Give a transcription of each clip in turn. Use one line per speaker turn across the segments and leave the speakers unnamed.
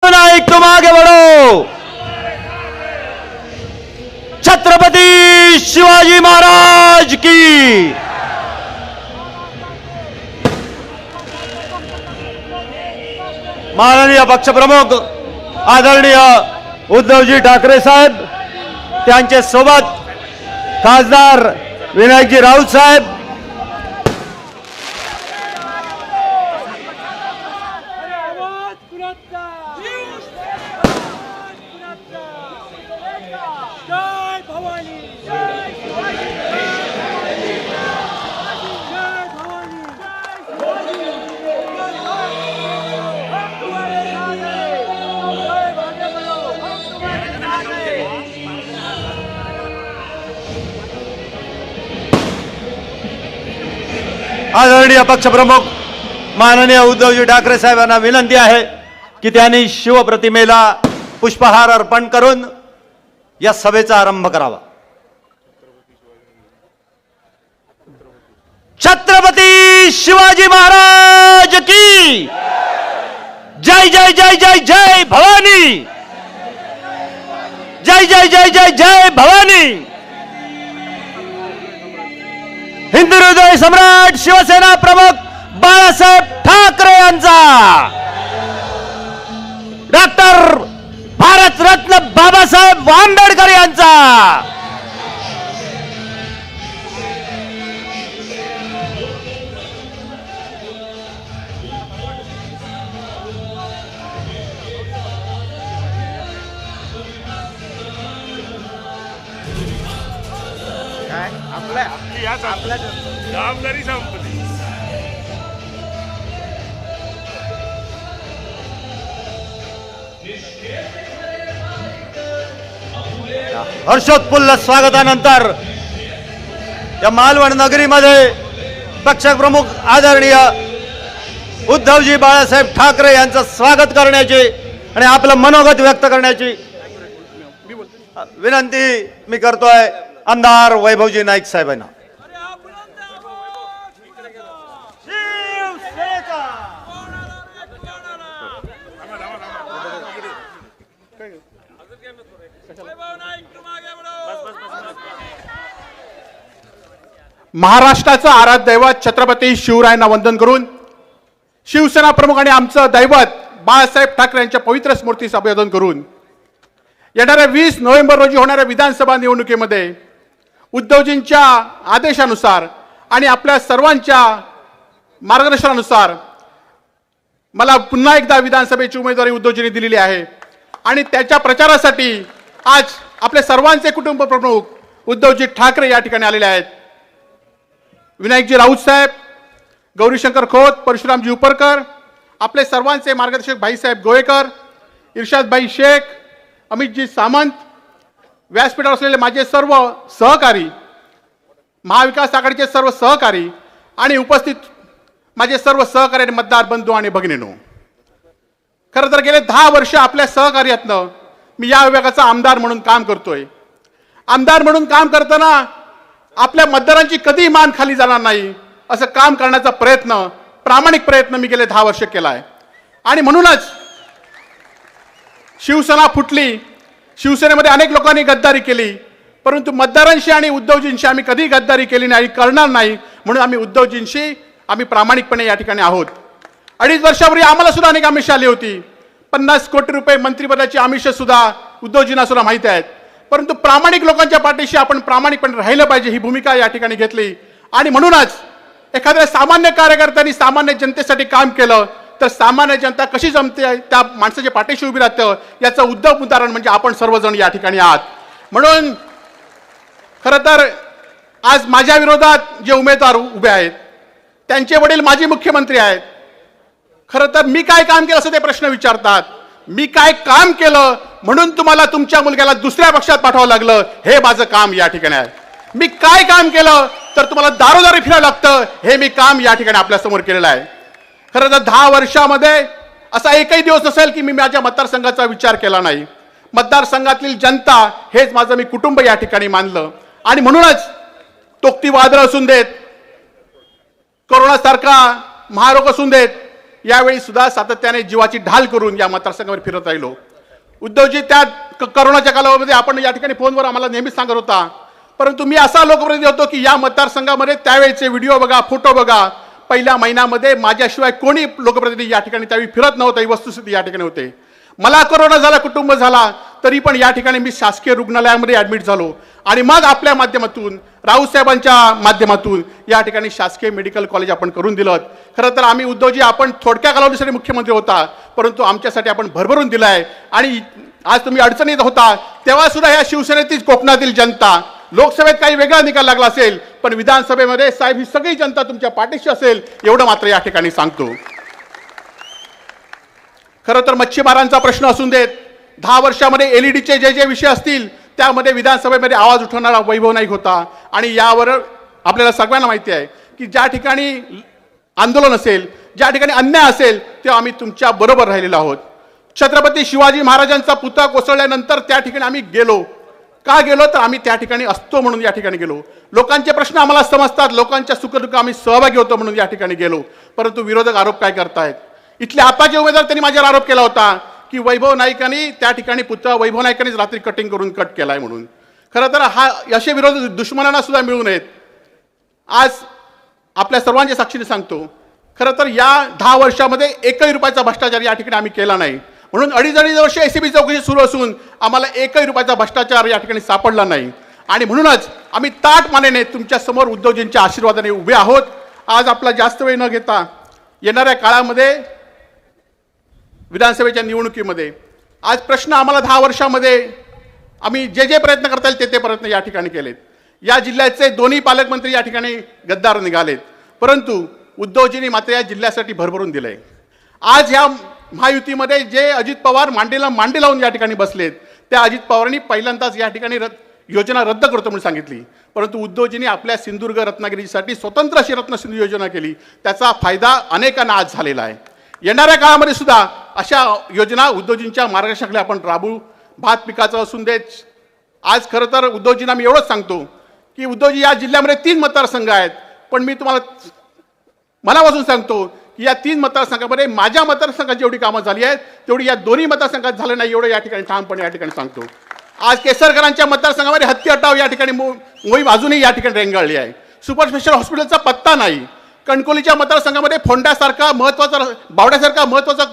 नायक तुम आगे बढ़ो। छत्रपति शिवाजी महाराज की। माननीय पक्ष प्रमुख आदरणीय उद्धवजी ठाकरे साहेब, त्यांचे सोबत खासदार विनायकजी राऊत साहेब, आदरणीय पक्ष प्रमुख माननीय उद्धवजी ठाकरे साहेबांना विनंती आहे की त्यांनी शिवप्रतिमेला पुष्पहार अर्पण करून या सभेचा आरंभ करावा। छत्रपति शिवाजी महाराज की जय जय जय जय जय भवानी, जय जय जय जय जय भवानी। हिंदू हृदय सम्राट शिवसेना प्रमुख बाळासाहेब ठाकरे यांचा, डॉक्टर भारतरत्न बाबासाहेब आंबेडकर यांचा,
जबाबदारी संपली।
हर्षोत्फुल्ल स्वागतानंतर या मालवण नगरीमध्ये पक्ष प्रमुख आदरणीय उद्धवजी बाळासाहेब ठाकरे यांचं स्वागत करण्याची आणि आपलं मनोगत व्यक्त करण्याची विनंती मी करतोय आमदार वैभवजी नाईक साहेबांना।
महाराष्ट्राचं आराध्य दैवत छत्रपती शिवरायांना वंदन करून शिवसेना प्रमुख आणि आमचं दैवत बाळासाहेब ठाकरे यांच्या पवित्र स्मृतीचं अभिवादन करून येणाऱ्या 20 नोव्हेंबर रोजी होणाऱ्या विधानसभा निवडणुकीमध्ये उद्धवजींच्या आदेशानुसार आणि आपल्या सर्वांच्या मार्गदर्शनानुसार मला पुन्हा एकदा विधानसभेची उमेदवारी उद्धवजींनी दिलेली आहे आणि त्याच्या प्रचारासाठी आज आपले सर्वांचे कुटुंब प्रमुख उद्धवजी ठाकरे या ठिकाणी आलेले आहेत। विनायकजी राऊत साहेब, गौरीशंकर खोत, परशुरामजी उपरकर, आपले सर्वांचे मार्गदर्शक भाईसाहेब गोवेकर, इर्शादभाई शेख, अमितजी सामंत, व्यासपीठावर असलेले माझे सर्व सहकारी, महाविकास आघाडीचे सर्व सहकारी आणि उपस्थित माझे सर्व सहकारी आणि मतदार बंधू आणि भगिनींनो, खरं तर गेले 10 वर्ष आपल्या सहकार्यातनं मी या विभागाचा आमदार म्हणून काम करतोय। आमदार म्हणून काम करताना आपल्या मतदारांची कधी मान खाली जाणार नाही असं काम करण्याचा प्रयत्न, प्रामाणिक प्रयत्न मी गेले 10 वर्ष केला आहे आणि म्हणूनच शिवसेना फुटली। शिवसेनेमध्ये अनेक लोकांनी गद्दारी केली, परंतु मतदारांशी आणि उद्धवजींशी आम्ही कधी गद्दारी केली नाही, करणार नाही, म्हणून आम्ही उद्धवजींशी आम्ही प्रामाणिकपणे या ठिकाणी आहोत। 2.5 वर्षापूर्वी आम्हाला सुद्धा अनेक आमिष आली होती। 50 कोटी रुपये मंत्रिपदाची आमिष सुद्धा उद्धवजींना सुद्धा माहिती आहेत, परंतु प्रामाणिक लोकांच्या पाठीशी आपण प्रामाणिकपणे राहिलं पाहिजे ही भूमिका या ठिकाणी घेतली आणि म्हणूनच एखाद्या सामान्य कार्यकर्त्यांनी सामान्य जनतेसाठी काम केलं तर सामान्य जनता कशी जमते, त्या माणसाच्या पाठीशी उभी राहतं याचं उत्तम उदाहरण म्हणजे आपण सर्वजण या ठिकाणी आहात। म्हणून खरं तर आज माझ्या विरोधात जे उमेदवार उभे आहेत त्यांचे वडील माजी मुख्यमंत्री आहेत। खरं तर मी काय काम केलं असं ते प्रश्न विचारतात। मी काय काम केलं म्हणून तुम्हाला तुमच्या मुलग्याला दुसऱ्या पक्षात पाठवावं लागलं, हे माझं काम या ठिकाणी आहे। मी काय काम केलं तर तुम्हाला दारोदारी फिरावं लागतं, हे मी काम या ठिकाणी आपल्या समोर केलेलं आहे। खरं तर 10 वर्षामध्ये असा एकही दिवस नसेल की मी माझ्या मतदारसंघाचा विचार केला नाही। मतदारसंघातील जनता हेच माझं मी कुटुंब या ठिकाणी मानलं आणि म्हणूनच तोक्ती वादळ असून देत, कोरोनासारखा महारोग असून देत, यावेळी सुद्धा सातत्याने जीवाची ढाल करून या मतदारसंघावर फिरत राहिलो. उद्धवजी, त्या करोनाच्या कालावधीमध्ये आपण या ठिकाणी फोनवर आम्हाला नेहमीच सांगत होता, परंतु मी असा लोकप्रतिनिधी होतो की या मतदारसंघामध्ये त्यावेळेचे व्हिडिओ बघा, फोटो बघा, पहिल्या महिन्यामध्ये माझ्याशिवाय कोणी लोकप्रतिनिधी या ठिकाणी त्यावेळी फिरत नव्हतं. ही वस्तुस्थिती या ठिकाणी होते. मला कोरोना झाला, कुटुंब झाला, तरी पण या ठिकाणी मी शासकीय रुग्णालयामध्ये ॲडमिट झालो आणि मग आपल्या माध्यमातून, राऊतसाहेबांच्या माध्यमातून या ठिकाणी शासकीय मेडिकल कॉलेज आपण करून दिलं. खरं तर आम्ही उद्धवजी, आपण थोडक्या कालावधीसाठी मुख्यमंत्री होता, परंतु आमच्यासाठी आपण भरभरून दिलं आहे. आणि आज तुम्ही अडचणीत होता तेव्हा सुद्धा या शिवसेनेतील कोकणातील जनता, लोकसभेत काही वेगळा निकाल लागला असेल, पण विधानसभेमध्ये साहेब ही सगळी जनता तुमच्या पाठीशी असेल, एवढं मात्र या ठिकाणी सांगतो. खरं तर मच्छीमारांचा प्रश्न असून देत, 10 वर्षामध्ये एलईडीचे जे विषय असतील त्यामध्ये विधानसभेमध्ये आवाज उठवणारा वैभव नाईक होता. आणि यावर आपल्याला सगळ्यांना माहिती आहे की ज्या ठिकाणी आंदोलन असेल, ज्या ठिकाणी अन्याय असेल, तेव्हा आम्ही तुमच्या बरोबर राहिलेलो आहोत. छत्रपती शिवाजी महाराजांचा पुतळा कोसळल्यानंतर त्या ठिकाणी आम्ही गेलो. का गेलो? तर आम्ही त्या ठिकाणी असतो म्हणून या ठिकाणी गेलो. लोकांचे प्रश्न आम्हाला समजतात, लोकांच्या सुखदुःख आम्ही सहभागी होतो म्हणून या ठिकाणी गेलो. परंतु विरोधक आरोप काय करतायत? इथले आताचे उमेदवार त्यांनी माझ्यावर आरोप केला होता की वैभव नाईकांनी त्या ठिकाणी पुतळा वैभव नाईकांनीच रात्री कटिंग करून कट केलाय म्हणून. खरं तर हा असे विरोध दुश्मनांना सुद्धा मिळू नयेत. आज आपल्या सर्वांच्या साक्षीने सांगतो, खरं तर या 10 वर्षामध्ये एकही रुपयाचा भ्रष्टाचार या ठिकाणी आम्ही केला नाही. म्हणून अडीच वर्ष एसीबी चौकशी सुरू असून आम्हाला एकही रुपयाचा भ्रष्टाचार या ठिकाणी सापडला नाही. आणि म्हणूनच आम्ही ताठ मानेने तुमच्या समोर उद्धवजींच्या आशीर्वादाने उभे आहोत. आज आपला जास्त वेळ न घेता येणाऱ्या काळामध्ये विधानसभेच्या निवडणुकीमध्ये आज प्रश्न आम्हाला 10 वर्षामध्ये आम्ही जे प्रयत्न करता येईल ते प्रयत्न या ठिकाणी केलेत. या जिल्ह्याचे दोन्ही पालकमंत्री या ठिकाणी गद्दार निघालेत, परंतु उद्धवजींनी मात्र या जिल्ह्यासाठी भरभरून दिलंय. आज ह्या महायुतीमध्ये जे अजित पवार मांडीला मांडी लावून या ठिकाणी बसलेत, त्या अजित पवारांनी पहिल्यांदाच या ठिकाणी योजना रद्द करतो म्हणून सांगितली. परंतु उद्धवजींनी आपल्या सिंधुदुर्ग रत्नागिरीसाठी स्वतंत्र अशी रत्नसिंधू योजना केली. त्याचा फायदा अनेकांना आज झालेला आहे. येणाऱ्या काळामध्ये सुद्धा अशा योजना उद्धवजींच्या मार्गदर्शनाखाली आपण राबवू. भात पिकाचं असून देत, आज खरं तर उद्धवजींना मी एवढंच सांगतो की उद्धवजी, या जिल्ह्यामध्ये 3 मतदारसंघ आहेत, पण मी तुम्हाला मनापासून सांगतो की या 3 मतदारसंघामध्ये माझ्या मतदारसंघात जेवढी कामं झाली आहेत तेवढी या दोन्ही मतदारसंघात झालं नाही, एवढं या ठिकाणी ठामपणे या ठिकाणी सांगतो. आज केसरकरांच्या मतदारसंघामध्ये हत्ती हटाव या ठिकाणी मोहीम अजूनही या ठिकाणी रेंगाळली आहे. सुपर स्पेशल हॉस्पिटलचा पत्ता नाही. कणकोलीच्या मतदारसंघामध्ये फोंड्यासारखा महत्त्वाचा, बावड्यासारखा महत्त्वाचा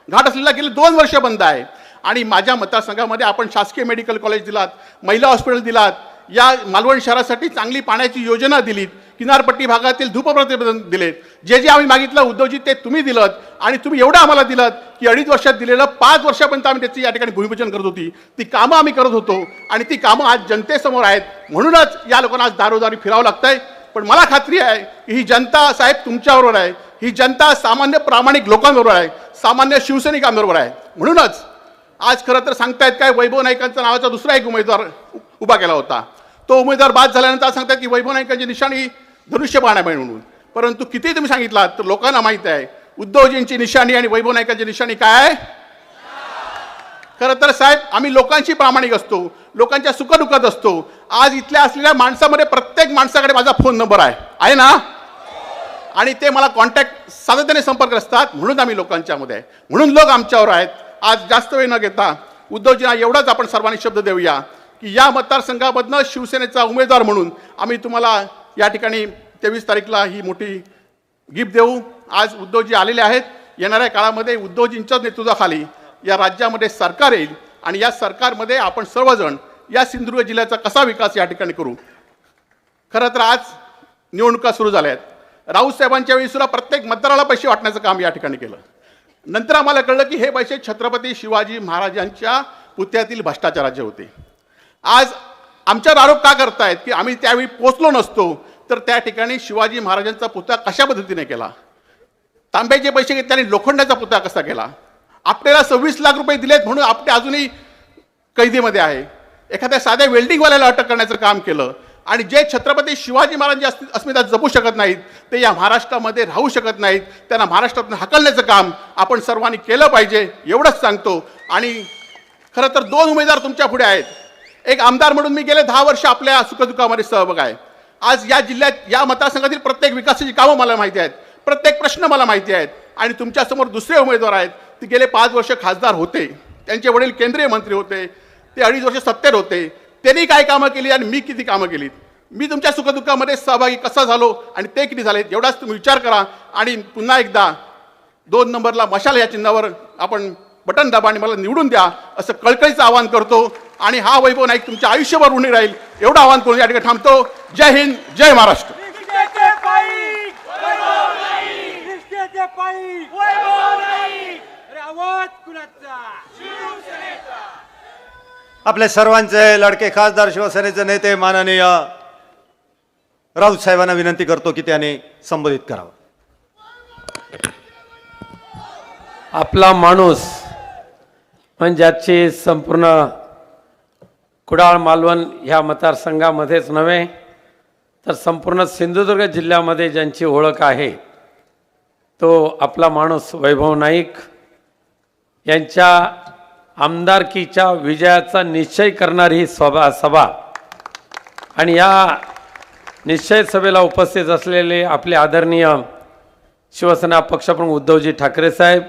घाट असलेला गेले 2 वर्ष बंद आहे. आणि माझ्या मतदारसंघामध्ये आपण शासकीय मेडिकल कॉलेज दिलात, महिला हॉस्पिटल दिलात, या मालवण शहरासाठी चांगली पाण्याची योजना दिलीत, किनारपट्टी भागातील धूपप्रतिबंध दिलेत. जे आम्ही मागितलं उद्धवजी ते तुम्ही दिलं. आणि तुम्ही एवढं आम्हाला दिलं की 2.5 वर्षात दिलेलं 5 वर्षापर्यंत आम्ही त्याची या ठिकाणी भूमिपूजन करत होती. ती कामं आम्ही करत होतो आणि ती कामं आज जनतेसमोर आहेत. म्हणूनच या लोकांना आज दारोदारी फिरावं लागतंय. पण मला खात्री आहे की ही जनता साहेब तुमच्याबरोबर आहे. ही जनता सामान्य प्रामाणिक लोकांबरोबर आहे, सामान्य शिवसैनिकांबरोबर आहे. म्हणूनच आज खरं तर सांगतायत काय, वैभव नाईकांचा नावाचा दुसरा एक उमेदवार उभा केला होता. तो उमेदवार बाद झाल्यानंतर सांगतात की वैभव नाईकांची निशाणी धनुष्यबाण आहे म्हणून. परंतु किती तुम्ही सांगितलात तर लोकांना माहिती आहे उद्धवजींची निशाणी आणि वैभव नाईकांची निशाणी काय आहे. खरं तर साहेब आम्ही लोकांशी प्रामाणिक असतो, लोकांच्या सुखदुःखात असतो. आज इथल्या असलेल्या माणसामध्ये प्रत्येक माणसाकडे माझा फोन नंबर आहे ना, आणि ते मला कॉन्टॅक्ट सातत्याने संपर्क असतात. म्हणून आम्ही लोकांच्यामध्ये आहे, म्हणून लोक आमच्यावर आहेत. आज जास्त वेळ न घेता उद्धवजींना एवढाच आपण सर्वांनी शब्द देऊया की या मतदारसंघामधनं शिवसेनेचा उमेदवार म्हणून आम्ही तुम्हाला या ठिकाणी 23 तारीखला ही मोठी गिफ्ट देऊ. आज उद्धवजी आलेले आहेत. येणाऱ्या काळामध्ये उद्धवजींच्याच नेतृत्वाखाली या राज्यामध्ये सरकार येईल आणि या सरकारमध्ये आपण सर्वजण या सिंधुदुर्ग जिल्ह्याचा कसा विकास या ठिकाणी करू. खरं तर आज निवडणुका सुरू झाल्या आहेत. राऊत साहेबांच्या वेळी सुद्धा प्रत्येक मतदाराला पैसे वाटण्याचं काम या ठिकाणी केलं. नंतर आम्हाला कळलं की हे पैसे छत्रपती शिवाजी महाराजांच्या पुतळ्यातील भ्रष्टाचाराचे होते. आज आमच्यावर आरोप का करतायत की आम्ही त्यावेळी पोचलो नसतो तर त्या ठिकाणी शिवाजी महाराजांचा पुतळा कशा पद्धतीने केला, तांब्याचे पैसे घेतल्याने लोखंडाचा पुतळा कसा केला, आपल्याला 26 लाख रुपये दिलेत म्हणून आपले अजूनही कैदेमध्ये आहे. एखाद्या साध्या वेल्डिंगवाल्याला अटक करण्याचं काम केलं. आणि जे छत्रपती शिवाजी महाराजांची अस्मिता जपू शकत नाहीत ते या महाराष्ट्रामध्ये राहू शकत नाहीत. त्यांना महाराष्ट्रातून हाकलण्याचं काम आपण सर्वांनी केलं पाहिजे एवढंच सांगतो. आणि खरं तर 2 उमेदवार तुमच्या पुढे आहेत. एक आमदार म्हणून मी गेले 10 वर्ष आपल्या सुखदुःखामध्ये सहभाग आहे. आज या जिल्ह्यात या मतदारसंघातील प्रत्येक विकासाची कामं मला माहिती आहेत, प्रत्येक प्रश्न मला माहिती आहेत. आणि तुमच्यासमोर दुसरे उमेदवार आहेत. ते गेले 5 वर्ष खासदार होते, त्यांचे वडील केंद्रीय मंत्री होते, ते 2.5 वर्ष सत्तेत होते. त्यांनी काय कामं केली आणि मी किती कामं केलीत, मी तुमच्या सुखदुःखामध्ये सहभागी कसा झालो आणि ते किती झाले, एवढाच तुम्ही विचार करा. आणि पुन्हा एकदा 2 नंबरला मशाल या चिन्हावर आपण बटन दाबा आणि मला निवडून द्या असं कळकळीचं आवाहन करतो. आणि हा वैभव नाईक तुमच्या आयुष्यभर ऋणी राहील एवढं आवाहन करून या ठिकाणी थांबतो. जय हिंद, जय महाराष्ट्र.
आपले सर्वांचे लाडके खासदार शिवसेनेचे नेते माननीय राऊत साहेबांना विनंती करतो की त्यांनी संबोधित करावं.
आपला माणूस म्हणजे ज्याची संपूर्ण कुडाळ मालवण ह्या मतदारसंघामध्येच नव्हे तर संपूर्ण सिंधुदुर्ग जिल्ह्यामध्ये ज्यांची ओळख आहे तो आपला माणूस वैभव नाईक यांच्या आमदारकीच्या विजयाचा निश्चय करणारी ही सभा आणि या निश्चय सभेला उपस्थित असलेले आपले आदरणीय शिवसेना पक्षप्रमुख उद्धवजी ठाकरे साहेब,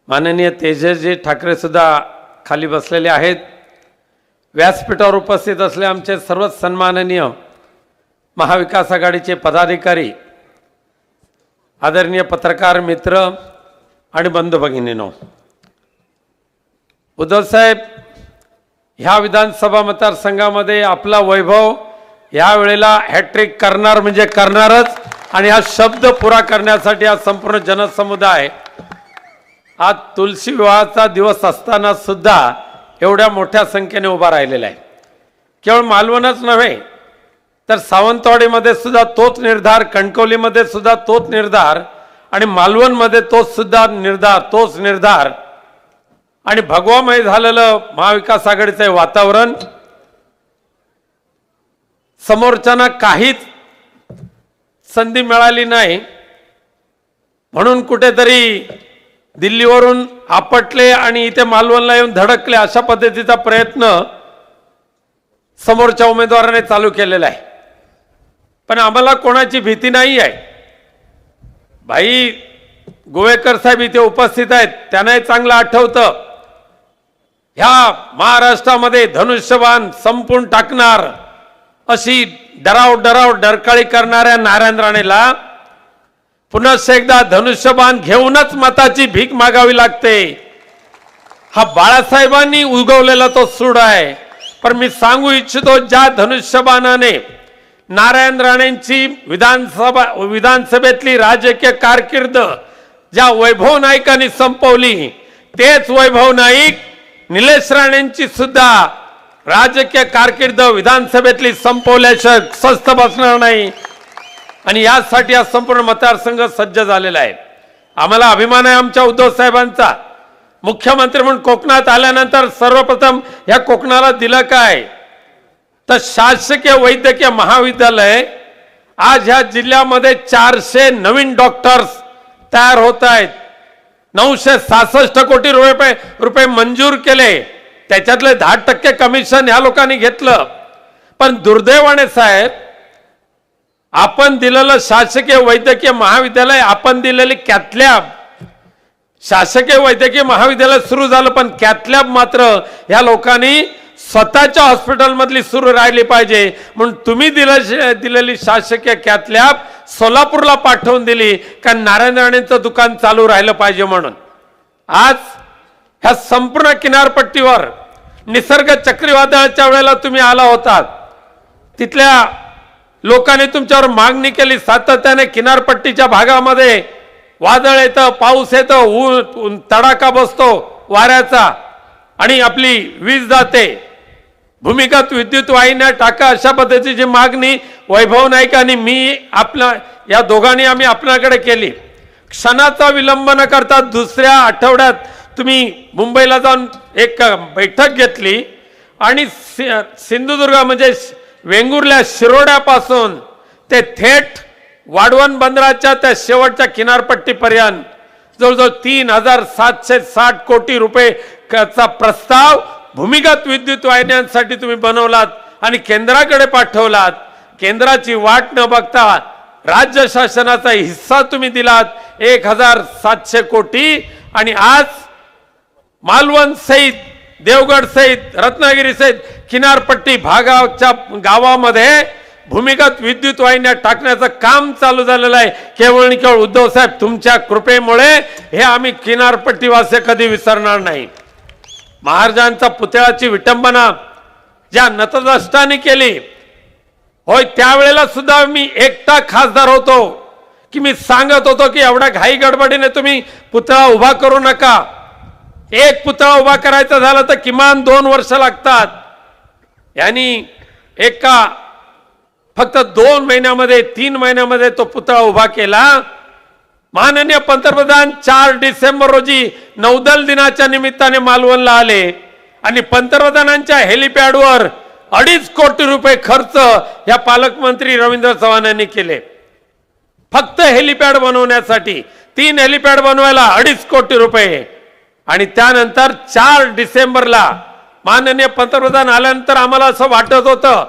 माननीय तेजसजी ठाकरे सुद्धा खाली बसलेले आहेत. व्यासपीठावर उपस्थित असले आमचे सर्वच सन्माननीय महाविकास आघाडीचे पदाधिकारी, आदरणीय पत्रकार मित्र आणि बंधू भगिनींनो, उद्धव साहेब ह्या विधानसभा मतदारसंघामध्ये आपला वैभव या वेळेला हॅट्रिक करणार म्हणजे करणारच. आणि हा शब्द पुरा करण्यासाठी हा संपूर्ण जनसमुदाय आज तुलसी विवाहाचा दिवस असताना सुद्धा एवढ्या मोठ्या संख्येने उभा राहिलेला आहे. केवळ मालवणच नव्हे तर सावंतवाडीमध्ये सुद्धा तोच निर्धार, कणकवलीमध्ये सुद्धा तोच निर्धार आणि मालवणमध्ये तोच निर्धार आणि भगवामय झालेलं महाविकास आघाडीचं वातावरण. समोरच्यांना काहीच संधी मिळाली नाही म्हणून कुठेतरी दिल्लीवरून आपटले आणि इथे मालवणला येऊन धडकले, अशा पद्धतीचा प्रयत्न समोरच्या उमेदवाराने चालू केलेला आहे. पण आम्हाला कोणाची भीती नाही आहे. भाई गोवेकर साहेब इथे उपस्थित आहेत, त्यांनाही चांगलं आठवतं ह्या महाराष्ट्रामध्ये धनुष्यबाण संपून टाकणार अशी डराव डरकाळी करणाऱ्या नारायण राणेला पुन्हा एकदा धनुष्यबाण घेऊनच मताची भीक मागावी लागते. हा बाळासाहेबांनी उगवलेला तो सूड आहे. पण मी सांगू इच्छितो, ज्या धनुष्यबाणाने नारायण राणेंची विधानसभेतली राजकीय कारकीर्द ज्या वैभव नाईकांनी संपवली, तेच वैभव नाईक निलेश राणेंची सुद्धा राजकीय कारकीर्द विधानसभेतली संपवल्याशिवाय स्वस्थ बसणार नाही. आणि यासाठी हा संपूर्ण मतदारसंघ सज्ज झालेला आहे. आम्हाला अभिमान आहे आमच्या उद्धव साहेबांचा. मुख्यमंत्री म्हणून कोकणात आल्यानंतर सर्वप्रथम या कोकणाला दिलं काय तर शासकीय वैद्यकीय महाविद्यालय. आज ह्या जिल्ह्यामध्ये 400 नवीन डॉक्टर्स तयार होत आहेत. 966 कोटी रुपये मंजूर केले, त्याच्यातले 10% कमिशन ह्या लोकांनी घेतलं. पण दुर्दैवाने साहेब, आपण दिलेलं शासकीय वैद्यकीय महाविद्यालय, आपण दिलेली कॅथलॅब, शासकीय वैद्यकीय महाविद्यालय सुरू झालं पण कॅथलॅब मात्र ह्या लोकांनी स्वतःच्या हॉस्पिटलमधली सुरू राहिली पाहिजे म्हणून तुम्ही दिलेली शासकीय कॅथलॅब सोलापूरला पाठवून दिली, कारण नारायण राणेंचं दुकान चालू राहिलं पाहिजे म्हणून. आज ह्या संपूर्ण किनारपट्टीवर निसर्ग चक्रीवादळाच्या वेळेला तुम्ही आला होतात, तिथल्या लोकांनी तुमच्यावर मागणी केली. सातत्याने किनारपट्टीच्या भागामध्ये वादळ येतं, पाऊस येतं, ऊन तडाखा बसतो वाऱ्याचा आणि आपली वीज जाते, भूमिगत विद्युत वाहिन्या टाका, अशा पद्धतीची मागणी वैभव नाईक आणि मी या दोघांनी आम्ही आपल्याकडे केली. क्षणाचा विलंब न करता दुसऱ्या आठवड्यात तुम्ही मुंबईला जाऊन एक बैठक घेतली आणि सिंधुदुर्ग म्हणजे वेंगुर्ल्या शिरोड्यापासून ते थेट वाढवण बंदराच्या त्या शेवटच्या किनारपट्टीपर्यंत जवळजवळ 3760 कोटी रुपयेचा प्रस्ताव भूमिगत विद्युत वाहिन्यांसाठी तुम्ही बनवलात आणि केंद्राकडे पाठवलात. केंद्राची वाट न बघता राज्य शासनाचा हिस्सा तुम्ही दिलात 1700 कोटी, आणि आज मालवण सहित, देवगड सहित, रत्नागिरी सहित किनारपट्टी भागाच्या गावामध्ये भूमिगत विद्युत वाहिन्या टाकण्याचं काम चालू झालेलं आहे. केवळ आणि केवळ उद्धव साहेब तुमच्या कृपेमुळे हे आम्ही किनारपट्टीवासी कधी विसरणार नाही. महाराजांचा पुतळ्याची विटंबना ज्या नतद्रष्टांनी केली, होय त्यावेळेला सुद्धा मी एकटा खासदार होतो की मी सांगत होतो की एवढ्या घाई गडबडीने तुम्ही पुतळा उभा करू नका. एक पुतळा उभा करायचा झाला तर किमान 2 वर्ष लागतात. यांनी फक्त 2 महिन्यामध्ये, 3 महिन्यामध्ये तो पुतळा उभा केला. माननीय पंतप्रधान 4 डिसेंबर रोजी नौदल दिनाच्या निमित्ताने मालवणला आले आणि पंतप्रधानांच्या हेलिपॅडवर 2.5 कोटी रुपये खर्च या पालकमंत्री रवींद्र चव्हाण यांनी केले. फक्त हेलिपॅड बनवण्यासाठी 3 हेलिपॅड बनवायला 2.5 कोटी रुपये. आणि त्यानंतर 4 डिसेंबरला माननीय पंतप्रधान आल्यानंतर आम्हाला असं वाटत होतं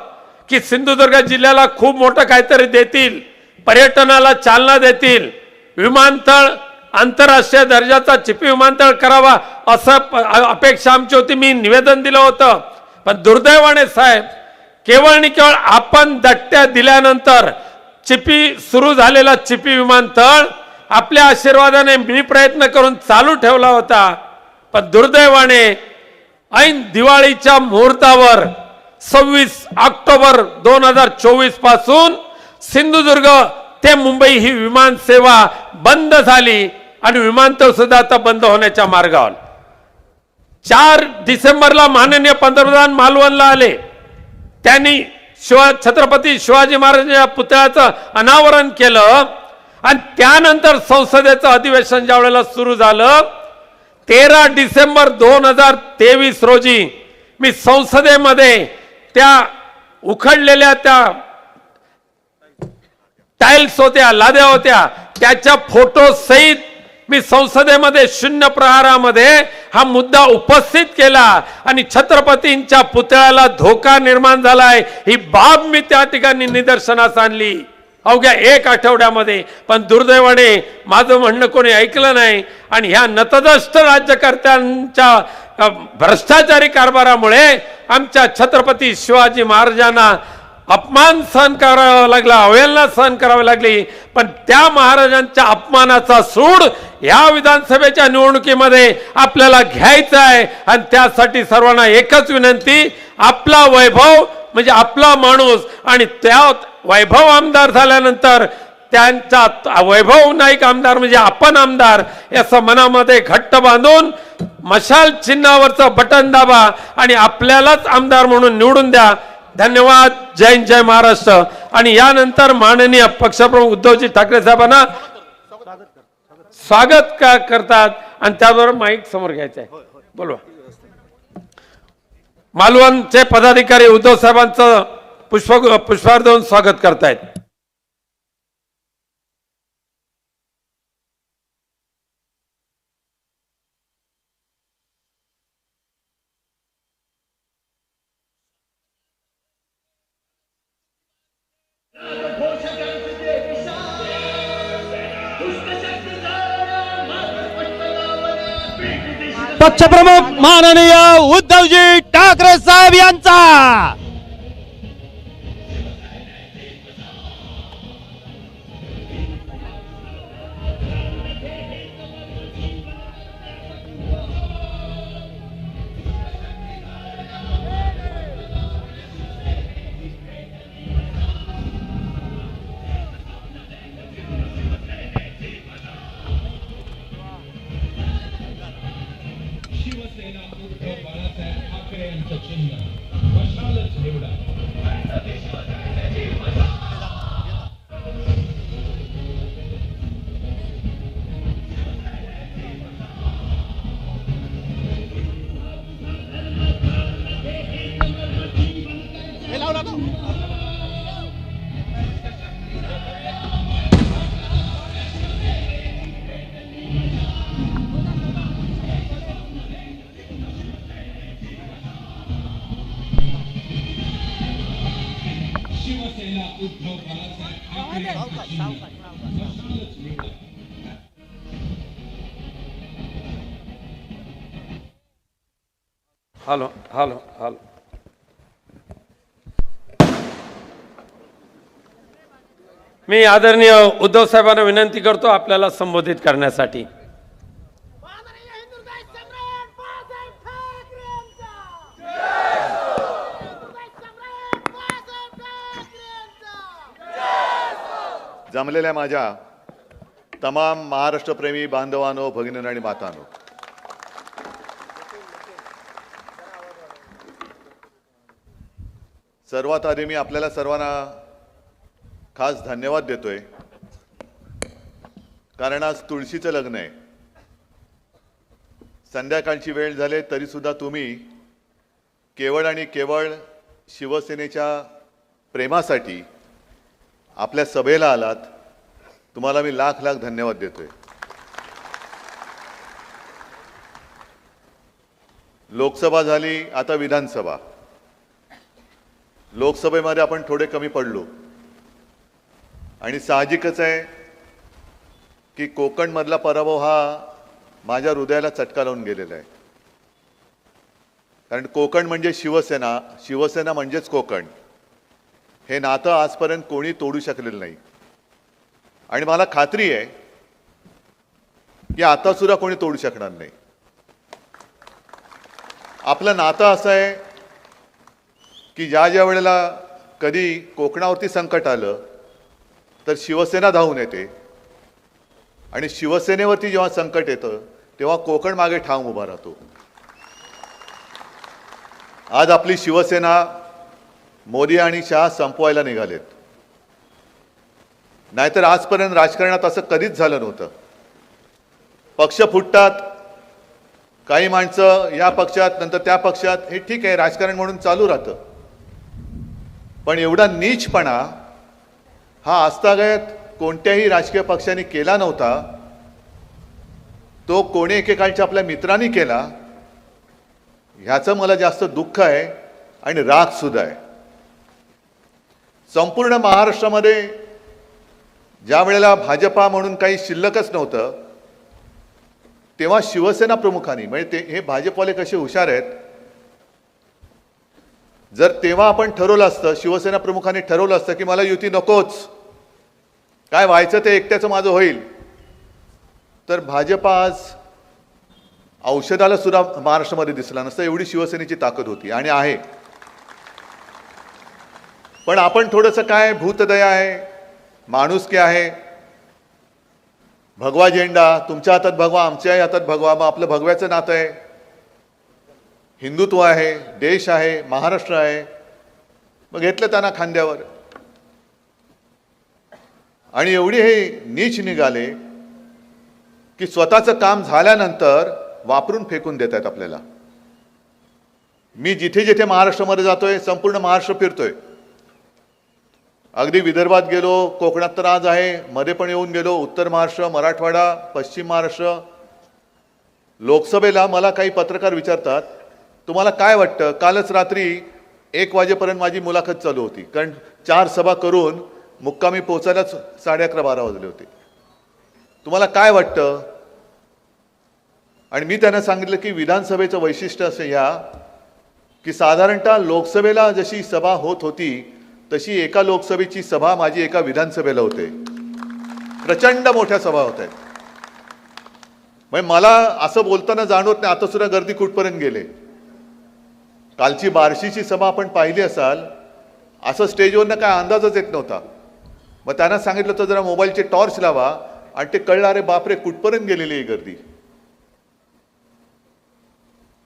की सिंधुदुर्ग जिल्ह्याला खूप मोठं काहीतरी देतील, पर्यटनाला चालना देतील, विमानतळ आंतरराष्ट्रीय दर्जाचा चिपी विमानतळ करावा असं अपेक्षा आमची होती. मी निवेदन दिलं होतं. पण दुर्दैवाने साहेब, केवळ आणि केवळ आपण दट्ट्या दिल्यानंतर चिपी सुरू झालेला चिपी विमानतळ आपल्या आशीर्वादाने मी प्रयत्न करून चालू ठेवला होता. पण दुर्दैवाने ऐन दिवाळीच्या मुहूर्तावर 26 ऑक्टोबर 2024 पासून सिंधुदुर्ग ते मुंबई ही विमान सेवा बंद झाली आणि विमानतळ सुद्धा आता बंद होण्याच्या मार्गावर. 4 डिसेंबरला माननीय पंतप्रधान मालवणला आले. त्यांनी छत्रपती शिवाजी महाराजांच्या पुतळ्याचं अनावरण केलं आणि त्यानंतर संसदेचं अधिवेशन ज्या वेळेला सुरू झालं 13 डिसेंबर 2023 रोजी मी संसदेमध्ये त्या उखडलेल्या त्या टाइल्स होत्या, लाद्या होत्या, त्याच्या फोटो सहित मी संसदेमध्ये 0 प्रहारामध्ये हा मुद्दा उपस्थित केला आणि छत्रपतींच्या पुतळ्याला धोका निर्माण झालाय ही बाब मी त्या ठिकाणी निदर्शनास आणली अवघ्या 1 आठवड्यामध्ये. पण दुर्दैवाने माझं म्हणणं कोणी ऐकलं नाही आणि ह्या नतदष्ट राज्यकर्त्यांच्या भ्रष्टाचारी कारभारामुळे आमच्या छत्रपती शिवाजी महाराजांना अपमान सहन करावा लागला, अवहेलना सहन करावी लागली. पण त्या महाराजांच्या अपमानाचा सूड या विधानसभेच्या निवडणुकीमध्ये आपल्याला घ्यायचा आहे आणि त्यासाठी सर्वांना एकच विनंती, आपला वैभव म्हणजे आपला माणूस आणि त्या वैभव आमदार झाल्यानंतर त्यांचा वैभव नाईक आमदार म्हणजे आपण आमदार याचं मनामध्ये घट्ट बांधून मशाल चिन्हावरचं बटन दाबा आणि आपल्यालाच आमदार म्हणून निवडून द्या. धन्यवाद. जय हिंद, जय महाराष्ट्र. आणि यानंतर माननीय पक्षप्रमुख उद्धवजी ठाकरे साहेबांना स्वागत करतात आणि त्याबरोबर माईक समोर घ्यायचं आहे. बोलवा. मालवणचे पदाधिकारी उद्धव साहेबांचं पुष्पहार देऊन स्वागत करतायत.
पक्षप्रमुख माननीय उद्धवजी ठाकरे साहेब यांचा
हॅलो हॅलो हॅलो मी आदरणीय उद्धव साहेबांना विनंती करतो आपल्याला संबोधित करण्यासाठी.
माननीय हिंदुस्थान सम्राट बाळासाहेब ठाकरेंचा हिंदुस्थान सम्राट बाळासाहेब ठाकरेंचा
जमलेल्या माझ्या तमाम महाराष्ट्रप्रेमी बांधवांनो, भगिनींनो आणि मातांनो, सर्वात आधी मी आपल्याला सर्वांना खास धन्यवाद देतोय, कारण आज तुळशीचं लग्न आहे. संध्याकाळची वेळ झाली तरी सुद्धा तुम्ही केवळ आणि केवळ शिवसेनेच्या प्रेमासाठी आपल्या सभेला आलात. तुम्हाला मी लाख लाख धन्यवाद देतोय. लोकसभा झाली, आता विधानसभा. लोकसभेमध्ये आपण थोडे कमी पडलो आणि साहजिकच आहे की कोकणमधला पराभव हा माझ्या हृदयाला चटका लावून गेलेला आहे. कारण कोकण म्हणजे शिवसेना, शिवसेना म्हणजेच कोकण. हे नातं आजपर्यंत कोणी तोडू शकलेलं नाही आणि मला खात्री आहे की आता सुद्धा कोणी तोडू शकणार नाही. आपलं नातं असं आहे की ज्या वेळेला कधी कोकणावरती संकट आलं तर शिवसेना धावून येते आणि शिवसेनेवरती जेव्हा संकट येतं तेव्हा कोकण मागे ठाम उभा राहतो. आज आपली शिवसेना मोदी आणि शहा संपवायला निघालेत. नाहीतर आजपर्यंत राजकारणात असं कधीच झालं नव्हतं. पक्ष फुटतात, काही माणसं या पक्षात नंतर त्या पक्षात, हे ठीक आहे, राजकारण म्हणून चालू राहतं. पण एवढा नीचपणा हा आजतागायत कोणत्याही राजकीय पक्षाने केला नव्हता. तो कोणी एकेकाळच्या आपल्या मित्रांनी केला. ह्याचं मला जास्त दुःख आहे आणि राग सुद्धा आहे. संपूर्ण महाराष्ट्रामध्ये ज्या वेळेला भाजपा म्हणून काही शिल्लकच नव्हतं तेव्हा शिवसेना प्रमुखांनी, म्हणजे हे भाजपवाले कसे हुशार आहेत, जर तेव्हा आपण ठरवलं असतं, शिवसेना प्रमुखांनी ठरवलं असतं की मला युती नकोच, काय व्हायचं ते एकट्याचं माझं होईल, तर भाजप आज औषधाला सुद्धा महाराष्ट्रामध्ये दिसला नसतं. एवढी शिवसेनेची ताकद होती आणि आहे. पण आपण थोडंसं काय भूतदया आहे, माणुसकी आहे, भगवा झेंडा, तुमच्या हातात भगवा, आमच्याही हातात भगवा, मग आपलं भगव्याचं नातं आहे, हिंदुत्व आहे, देश आहे, महाराष्ट्र आहे, मग घेतलं त्यांना खांद्यावर. आणि एवढी हे नीच निघाले की स्वतःचं काम झाल्यानंतर वापरून फेकून देत आहेत आपल्याला. मी जिथे जिथे महाराष्ट्रामध्ये जातोय, संपूर्ण महाराष्ट्र फिरतोय. अगदी विदर्भात गेलो, कोकणात तर आज आहे, मध्ये पण येऊन गेलो, उत्तर महाराष्ट्र, मराठवाडा, पश्चिम महाराष्ट्र. लोकसभेला मला काही पत्रकार विचारतात, तुम्हाला काय वाटतं? कालच रात्री 1 वाजेपर्यंत माझी मुलाखत चालू होती, कारण 4 सभा करून मुक्कामी पोहोचायलाच 11:30-12 वाजले होते. तुम्हाला काय वाटतं? आणि मी त्यांना सांगितलं की विधानसभेचं वैशिष्ट्य असं या की साधारणतः लोकसभेला जशी सभा होत होती तशी एका लोकसभेची सभा माझी एका विधानसभेला होते. प्रचंड मोठ्या सभा होत आहेत. म्हणजे मला असं बोलताना जाणवत नाही आता सुद्धा गर्दी कुठपर्यंत गेले. कालची बार्शीची सभा आपण पाहिली असाल, असं स्टेजवरनं काय अंदाजच येत नव्हता. मग त्यांना सांगितलं तर जरा मोबाईलचे टॉर्च लावा आणि ते कळलं, अरे बापरे कुठपर्यंत गेलेली आहे गर्दी.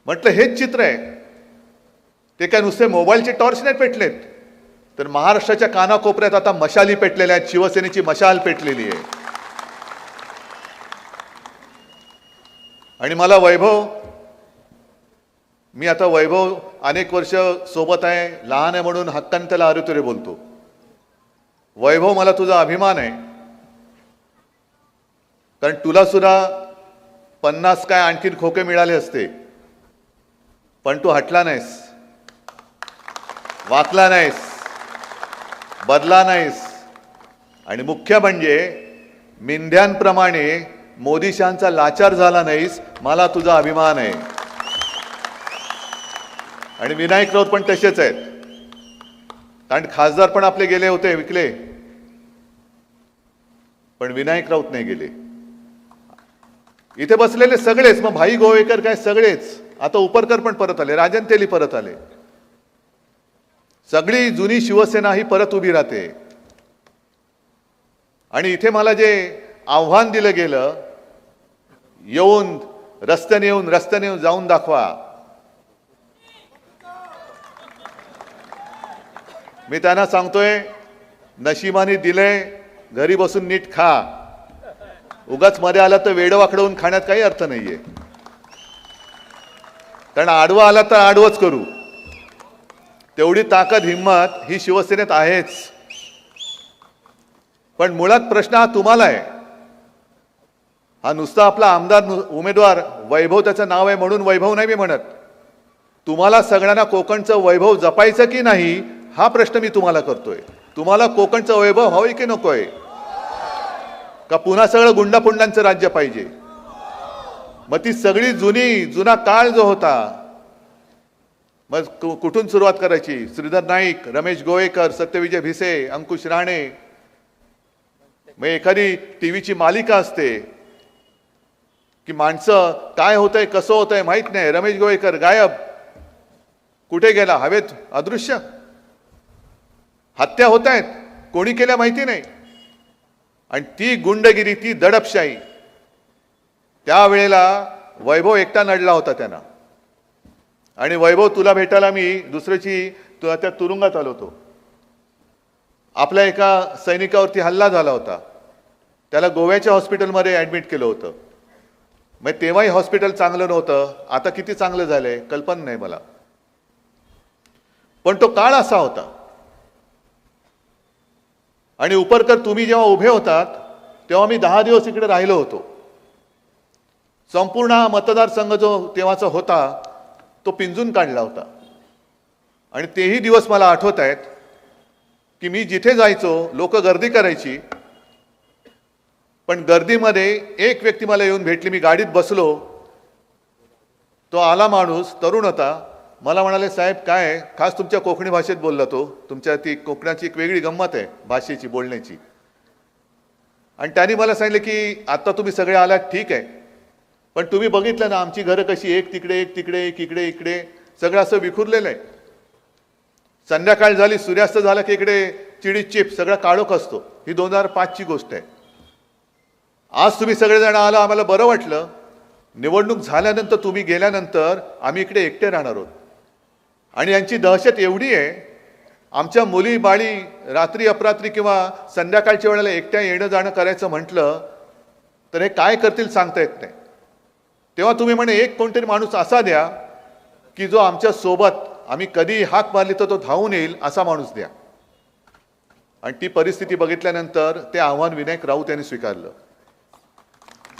म्हटलं हेच चित्र आहे. ते काय नुसते मोबाईलचे टॉर्च नाही पेटलेत, तर महाराष्ट्राच्या कानाकोपऱ्यात आता मशाली पेटलेल्या आहेत. शिवसेनेची मशाल पेटलेली आहे. आणि मला वैभव, मी आता वैभव अनेक वर्ष सोबत आहे, लहान आहे म्हणून हक्काने त्याला अरे बोलतो. वैभव, मला तुझा अभिमान आहे, कारण तुला सुद्धा 50 काय आणखीन खोके मिळाले असते, पण तू हटला नाहीस, वाकला नाहीस.
बदला नाहीस. आणि मुख्य म्हणजे मेंढ्यांप्रमाणे मोदीशांचा लाचार झाला नाहीस, मला तुझा अभिमान आहे. आणि विनायक राऊत पण तसेच आहेत, कारण खासदार पण आपले गेले होते, विकले, पण विनायक राऊत नाही गेले. इथे बसलेले सगळेच, मग भाई गोवेकर काय सगळेच, आता उपरकर पण परत आले, राजन तेली परत आले, सगळी जुनी शिवसेना ही परत उभी राहते. आणि इथे मला जे आव्हान दिलं गेलं, येऊन रस्त्याने जाऊन दाखवा, मी त्यांना सांगतोय नशिबाने दिले, घरी बसून नीट खा. उगाच मध्ये आला तर वेडं वाकडवून खाण्यात काही अर्थ नाहीये. कारण आडवा आला तर आडवंच करू, तेवढी ताकद हिंमत ही शिवसेनेत आहेच. पण मुळात प्रश्न हा तुम्हाला आहे. हा नुसता आपला आमदार उमेदवार वैभव त्याचं नाव आहे म्हणून वैभव नाही मी म्हणत. तुम्हाला सगळ्यांना कोकणचं वैभव जपायचं की नाही हा प्रश्न मी तुम्हाला करतोय. तुम्हाला कोकणचं वैभव हवंय की नकोय, का पुन्हा सगळं गुंडापुंडांचं राज्य पाहिजे? मग ती सगळी जुना काळ जो होता, मग कुठून सुरुवात करायची? श्रीधर नाईक, रमेश गोवेकर, सत्यविजय भिसे, अंकुश राणे. मग एखादी टीव्हीची मालिका असते की माणसं काय होतंय कसं होतंय माहित नाही, रमेश गोवेकर गायब, कुठे गेला, हवेत अदृश्य. हत्या होत आहेत, कोणी केल्या माहिती नाही. आणि ती गुंडगिरी, ती दडपशाही, त्यावेळेला वैभव एकटा नडला होता त्यांना. आणि वैभव तुला भेटायला मी दुसऱ्याची त्या तुरुंगात आलो होतो. आपल्या एका सैनिकावरती हल्ला झाला होता, त्याला गोव्याच्या हॉस्पिटलमध्ये ॲडमिट केलं होतं. मग तेव्हाही हॉस्पिटल चांगलं नव्हतं, आता किती चांगलं झालंय कल्पना नाही मला. पण तो काळ असा होता. आणि उपरकर तुम्ही जेव्हा उभे होतात तेव्हा मी 10 दिवस इकडे राहिलो होतो. संपूर्ण मतदारसंघ जो तेव्हाचा होता तो पिंजून काढला होता. आणि तेही दिवस मला आठवत आहेत की मी जिथे जायचो लोक गर्दी करायची, पण गर्दीमध्ये एक व्यक्ती मला येऊन भेटली. मी गाडीत बसलो, तो आला माणूस, तरुण होता. मला म्हणाले, साहेब काय आहे? खास तुमच्या कोकणी भाषेत बोलला तो. तुमच्या ती कोकणाची एक वेगळी गंमत आहे भाषेची, बोलण्याची. आणि त्यांनी मला सांगितलं की आता तुम्ही सगळे आलात ठीक आहे, पण तुम्ही बघितलं ना आमची घरं कशी, एक तिकडे एक तिकडे एक इकडे इकडे सगळं असं विखुरलेलं आहे. संध्याकाळ झाली, सूर्यास्त झाला की इकडे चिडी चिप सगळं काळोख असतो. ही 2005ची गोष्ट आहे. आज तुम्ही सगळेजण आला, आम्हाला बरं वाटलं. निवडणूक झाल्यानंतर तुम्ही गेल्यानंतर आम्ही इकडे एकटे राहणार आहोत. आणि यांची दहशत एवढी आहे, आमच्या मुली बाळी रात्री अपरात्री किंवा संध्याकाळच्या वेळेला एकट्या येणं जाणं करायचं म्हटलं तर हे काय करतील सांगता येत नाही. तेव्हा तुम्ही म्हणे एक कोणतरी माणूस असा द्या की जो आमच्या सोबत आम्ही कधी हाक मारली तर तो धावून येईल असा माणूस द्या. आणि ती परिस्थिती बघितल्यानंतर ते आव्हान विनायक राऊत यांनी स्वीकारलं.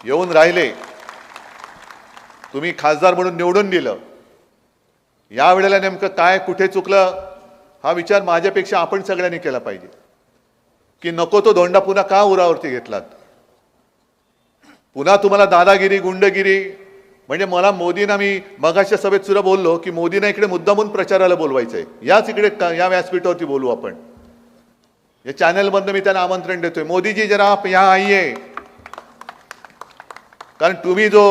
येऊन राहिले, तुम्ही खासदार म्हणून निवडून दिलं. यावेळेला नेमकं काय कुठे चुकलं हा विचार माझ्यापेक्षा आपण सगळ्यांनी केला पाहिजे. की नको तो धोंडा पुन्हा का उरावरती घेतलात? पुन्हा तुम्हाला दादागिरी गुंडगिरी. म्हणजे मला मोदींना, मी मगाच्या सभेत सुद्धा बोललो की मोदींना इकडे मुद्दामून प्रचाराला बोलवायचंय, याच इकडे या व्यासपीठावरती बोलू आपण. या चॅनलमधनं मी त्यांना आमंत्रण देतोय, मोदीजी जरा आप यहाँ आइए. कारण तुम्ही जो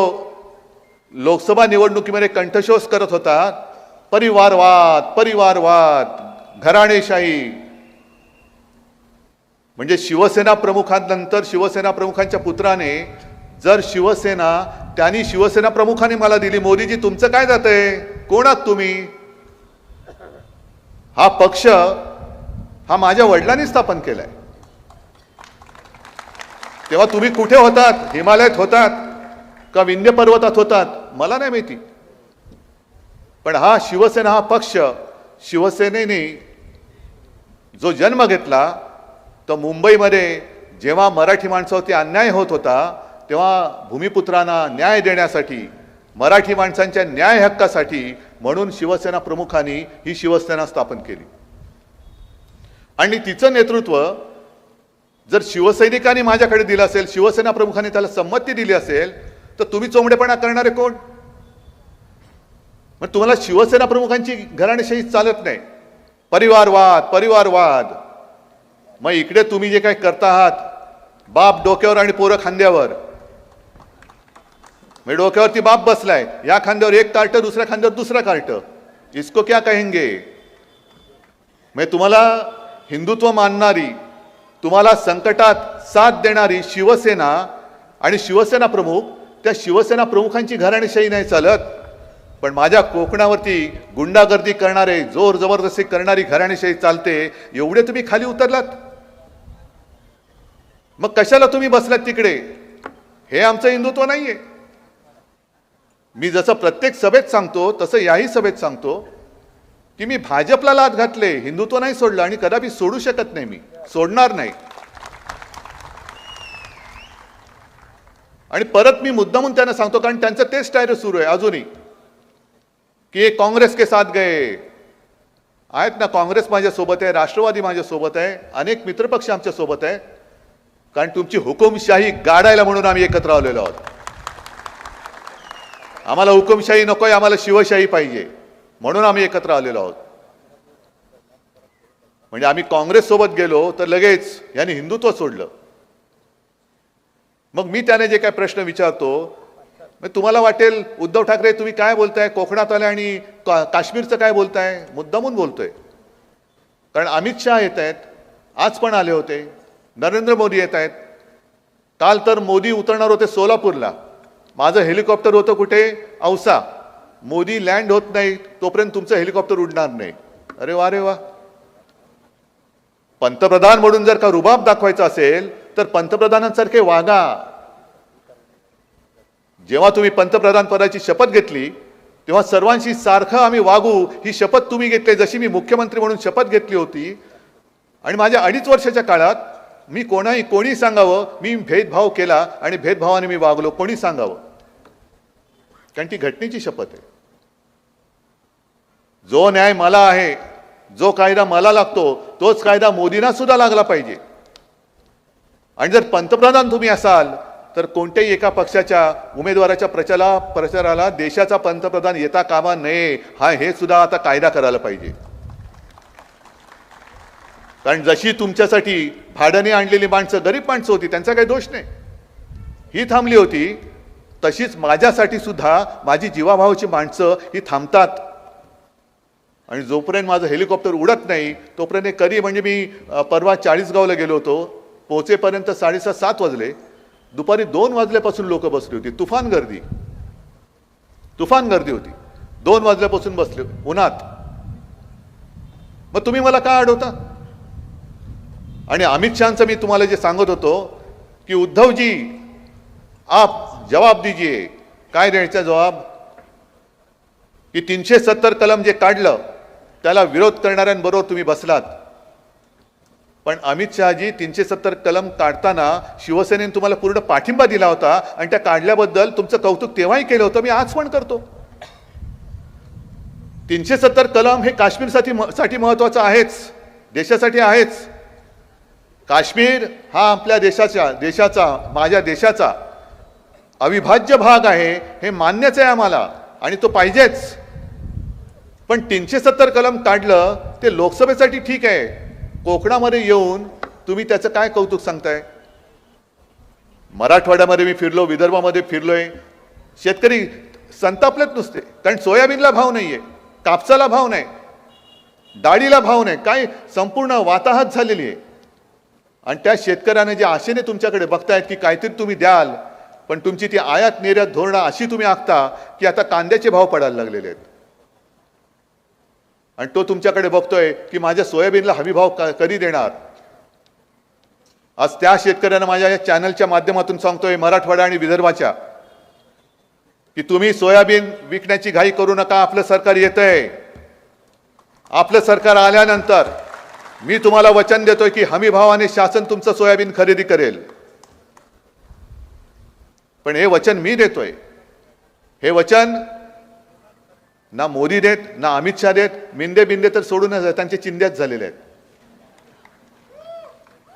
लोकसभा निवडणुकीमध्ये कंठशोष करत होता, परिवारवाद परिवारवाद घराणेशाही, म्हणजे शिवसेना प्रमुखांनंतर शिवसेना प्रमुखांच्या पुत्राने जर शिवसेना, त्यांनी शिवसेना प्रमुखाने मला दिली, मोदीजी तुमचं काय जातंय, कोण आहात तुम्ही? हा पक्ष हा माझ्या वडिलांनी स्थापन केलाय. तेव्हा तुम्ही कुठे होतात? हिमालयात होतात का विंध्य पर्वतात होतात मला नाही माहिती. पण हा शिवसेना, हा पक्ष, शिवसेनेने जो जन्म घेतला तो मुंबईमध्ये जेव्हा मराठी माणसावरती अन्याय होत होता तेव्हा भूमिपुत्रांना न्याय देण्यासाठी, मराठी माणसांच्या न्याय हक्कासाठी म्हणून शिवसेना प्रमुखांनी ही शिवसेना स्थापन केली. आणि तिचं नेतृत्व जर शिवसैनिकांनी माझ्याकडे दिलं असेल, शिवसेना प्रमुखांनी त्याला संमती दिली असेल, तर तुम्ही चोंबडेपणा करणारे कोण? मग तुम्हाला शिवसेना प्रमुखांची घराणेशाही चालत नाही. परिवारवाद. मग इकडे तुम्ही जे काही करता आहात, बाप डोक्यावर आणि पोरं खांद्यावर. मग डोक्यावरती बाप बसलाय, या खांद्यावर एक कार्ट, दुसऱ्या खांद्यावर दुसरा कार्ट. इसको क्या कहेंगे? मग तुम्हाला हिंदुत्व मानणारी, तुम्हाला संकटात साथ देणारी शिवसेना आणि शिवसेना प्रमुख, त्या शिवसेना प्रमुखांची घराणेशाही नाही चालत. पण माझ्या कोकणावरती गुंडागर्दी करणारे, जोर जबरदस्ती करणारी घराणेशाही चालते. एवढे तुम्ही खाली उतरलात, मग कशाला तुम्ही बसलात तिकडे? हे आमचं हिंदुत्व नाहीये. मी जसं प्रत्येक सभेत सांगतो तसं याही सभेत सांगतो की मी भाजपला लाथ घातले, हिंदुत्व नाही सोडलं आणि कदापि सोडू शकत नाही, मी सोडणार नाही. आणि परत मी मुद्दामून त्यांना सांगतो, कारण त्यांचं तेच टायर सुरू आहे अजूनही, की ये काँग्रेस के साथ गए. आहेत ना, काँग्रेस माझ्या सोबत आहे, राष्ट्रवादी माझ्या सोबत आहे, अनेक मित्रपक्ष आमच्या सोबत आहे. कारण तुमची हुकुमशाही गाडायला म्हणून आम्ही एकत्र आलेलो आहोत. आम्हाला हुकुमशाही नकोय, आम्हाला शिवशाही पाहिजे, म्हणून आम्ही एकत्र आलेलो आहोत. म्हणजे आम्ही काँग्रेस सोबत गेलो तर लगेच यांनी हिंदुत्व सोडलं. मग मी त्याने जे काय प्रश्न विचारतो, मग तुम्हाला वाटेल उद्धव ठाकरे तुम्ही काय बोलताय, कोकणात आले आणि काश्मीरचं काय बोलताय? मुद्दामून बोलतोय. कारण अमित शहा येत आहेत, आज पण आले होते, नरेंद्र मोदी येत आहेत. काल तर मोदी उतरणार होते सोलापूरला, माझं हेलिकॉप्टर होतं कुठे? औसा. मोदी लँड होत नाही तोपर्यंत तुमचं हेलिकॉप्टर उडणार नाही. अरे वा रे वा. पंतप्रधान म्हणून जर का रुबाब दाखवायचा असेल तर पंतप्रधानांसारखे वागा. जेव्हा तुम्ही पंतप्रधान पदाची शपथ घेतली तेव्हा सर्वांशी सारखं आम्ही वागू ही शपथ तुम्ही घेतली, जशी मी मुख्यमंत्री म्हणून शपथ घेतली होती. आणि माझ्या 2.5 वर्षाच्या काळात मी कोणी सांगावं मी भेदभाव केला आणि भेदभावाने मी वागलो, कोणी सांगावं? कारण ती घटनेची शपथ आहे. जो न्याय मला आहे, जो कायदा मला लागतो, तोच कायदा मोदींना सुद्धा लागला पाहिजे. आणि जर पंतप्रधान तुम्ही असाल तर कोणत्याही एका पक्षाच्या उमेदवाराच्या प्रचाराला देशाचा पंतप्रधान येता कामा नये, हे सुद्धा आता कायदा करायला पाहिजे. कारण जशी तुमच्यासाठी भाड्याने आणलेली माणसं, गरीब माणसं होती, त्यांचा काही दोष नाही, ही थांबली होती, तशीच माझ्यासाठी सुद्धा माझी जीवाभावाची माणसं ही थांबतात. आणि जोपर्यंत माझं हेलिकॉप्टर उडत नाही तोपर्यंत कधी, म्हणजे मी परवा 40गावला गेलो होतो, पोहोचेपर्यंत 6:30-7 वाजले. दुपारी 2 वाजल्यापासून लोक बसली होती, तुफान गर्दी होती. 2 वाजल्यापासून बसले उन्हात. मग तुम्ही मला का अडवता? आणि अमित शहांचं मी तुम्हाला जे सांगत होतो की उद्धवजी आप जवाब दीजिए. काय द्यायचा जवाब? की 370 कलम जे काढलं त्याला विरोध करणाऱ्यांबरोबर तुम्ही बसलात. पण अमित शहाजी 370 कलम काढताना शिवसेनेने तुम्हाला पूर्ण पाठिंबा दिला होता आणि त्या काढल्याबद्दल तुमचं कौतुक तेव्हाही केलं होतं, मी आज पण करतो. 370 कलम हे काश्मीरसाठी महत्वाचं आहेच, देशासाठी आहेच. काश्मीर हा आपल्या देशाचा माझ्या देशाचा अविभाज्य भाग आहे, हे मान्यच आहे आम्हाला आणि तो पाहिजेच. पण 370 कलम काढलं ते लोकसभेसाठी ठीक आहे, कोकणामध्ये येऊन तुम्ही त्याचं काय कौतुक सांगताय? मराठवाड्यामध्ये मी फिरलो, विदर्भामध्ये फिरलोय, शेतकरी संतापलेत नुसते. कारण सोयाबीनला भाव नाहीये, कापसाला भाव नाही, डाळीला भाव नाही, काय संपूर्ण वाताहत झालेली आहे. आणि त्या शेतकऱ्याने जे आशेने तुमच्याकडे बघतायत की काहीतरी तुम्ही द्याल, पण तुमची ती आयात निर्यात धोरणं अशी तुम्ही आखता की आता कांद्याचे भाव पडायला लागलेले आहेत. आणि तो तुमच्याकडे बघतोय की माझ्या सोयाबीनला हमी भाव कधी देणार. आज त्या शेतकऱ्यांना माझ्या या चॅनलच्या माध्यमातून सांगतोय, मराठवाडा आणि विदर्भाच्या, की तुम्ही सोयाबीन विकण्याची घाई करू नका. आपलं सरकार येतंय. आपलं सरकार आल्यानंतर मी तुम्हाला वचन देतोय की हमी भावाने शासन तुमचं सोयाबीन खरेदी करेल. पण हे वचन मी देतोय, हे वचन ना मोदी देत, ना अमित शहा देत. मिंदे बिंदे तर सोडूनच त्यांचे चिंध्याच झालेले आहेत.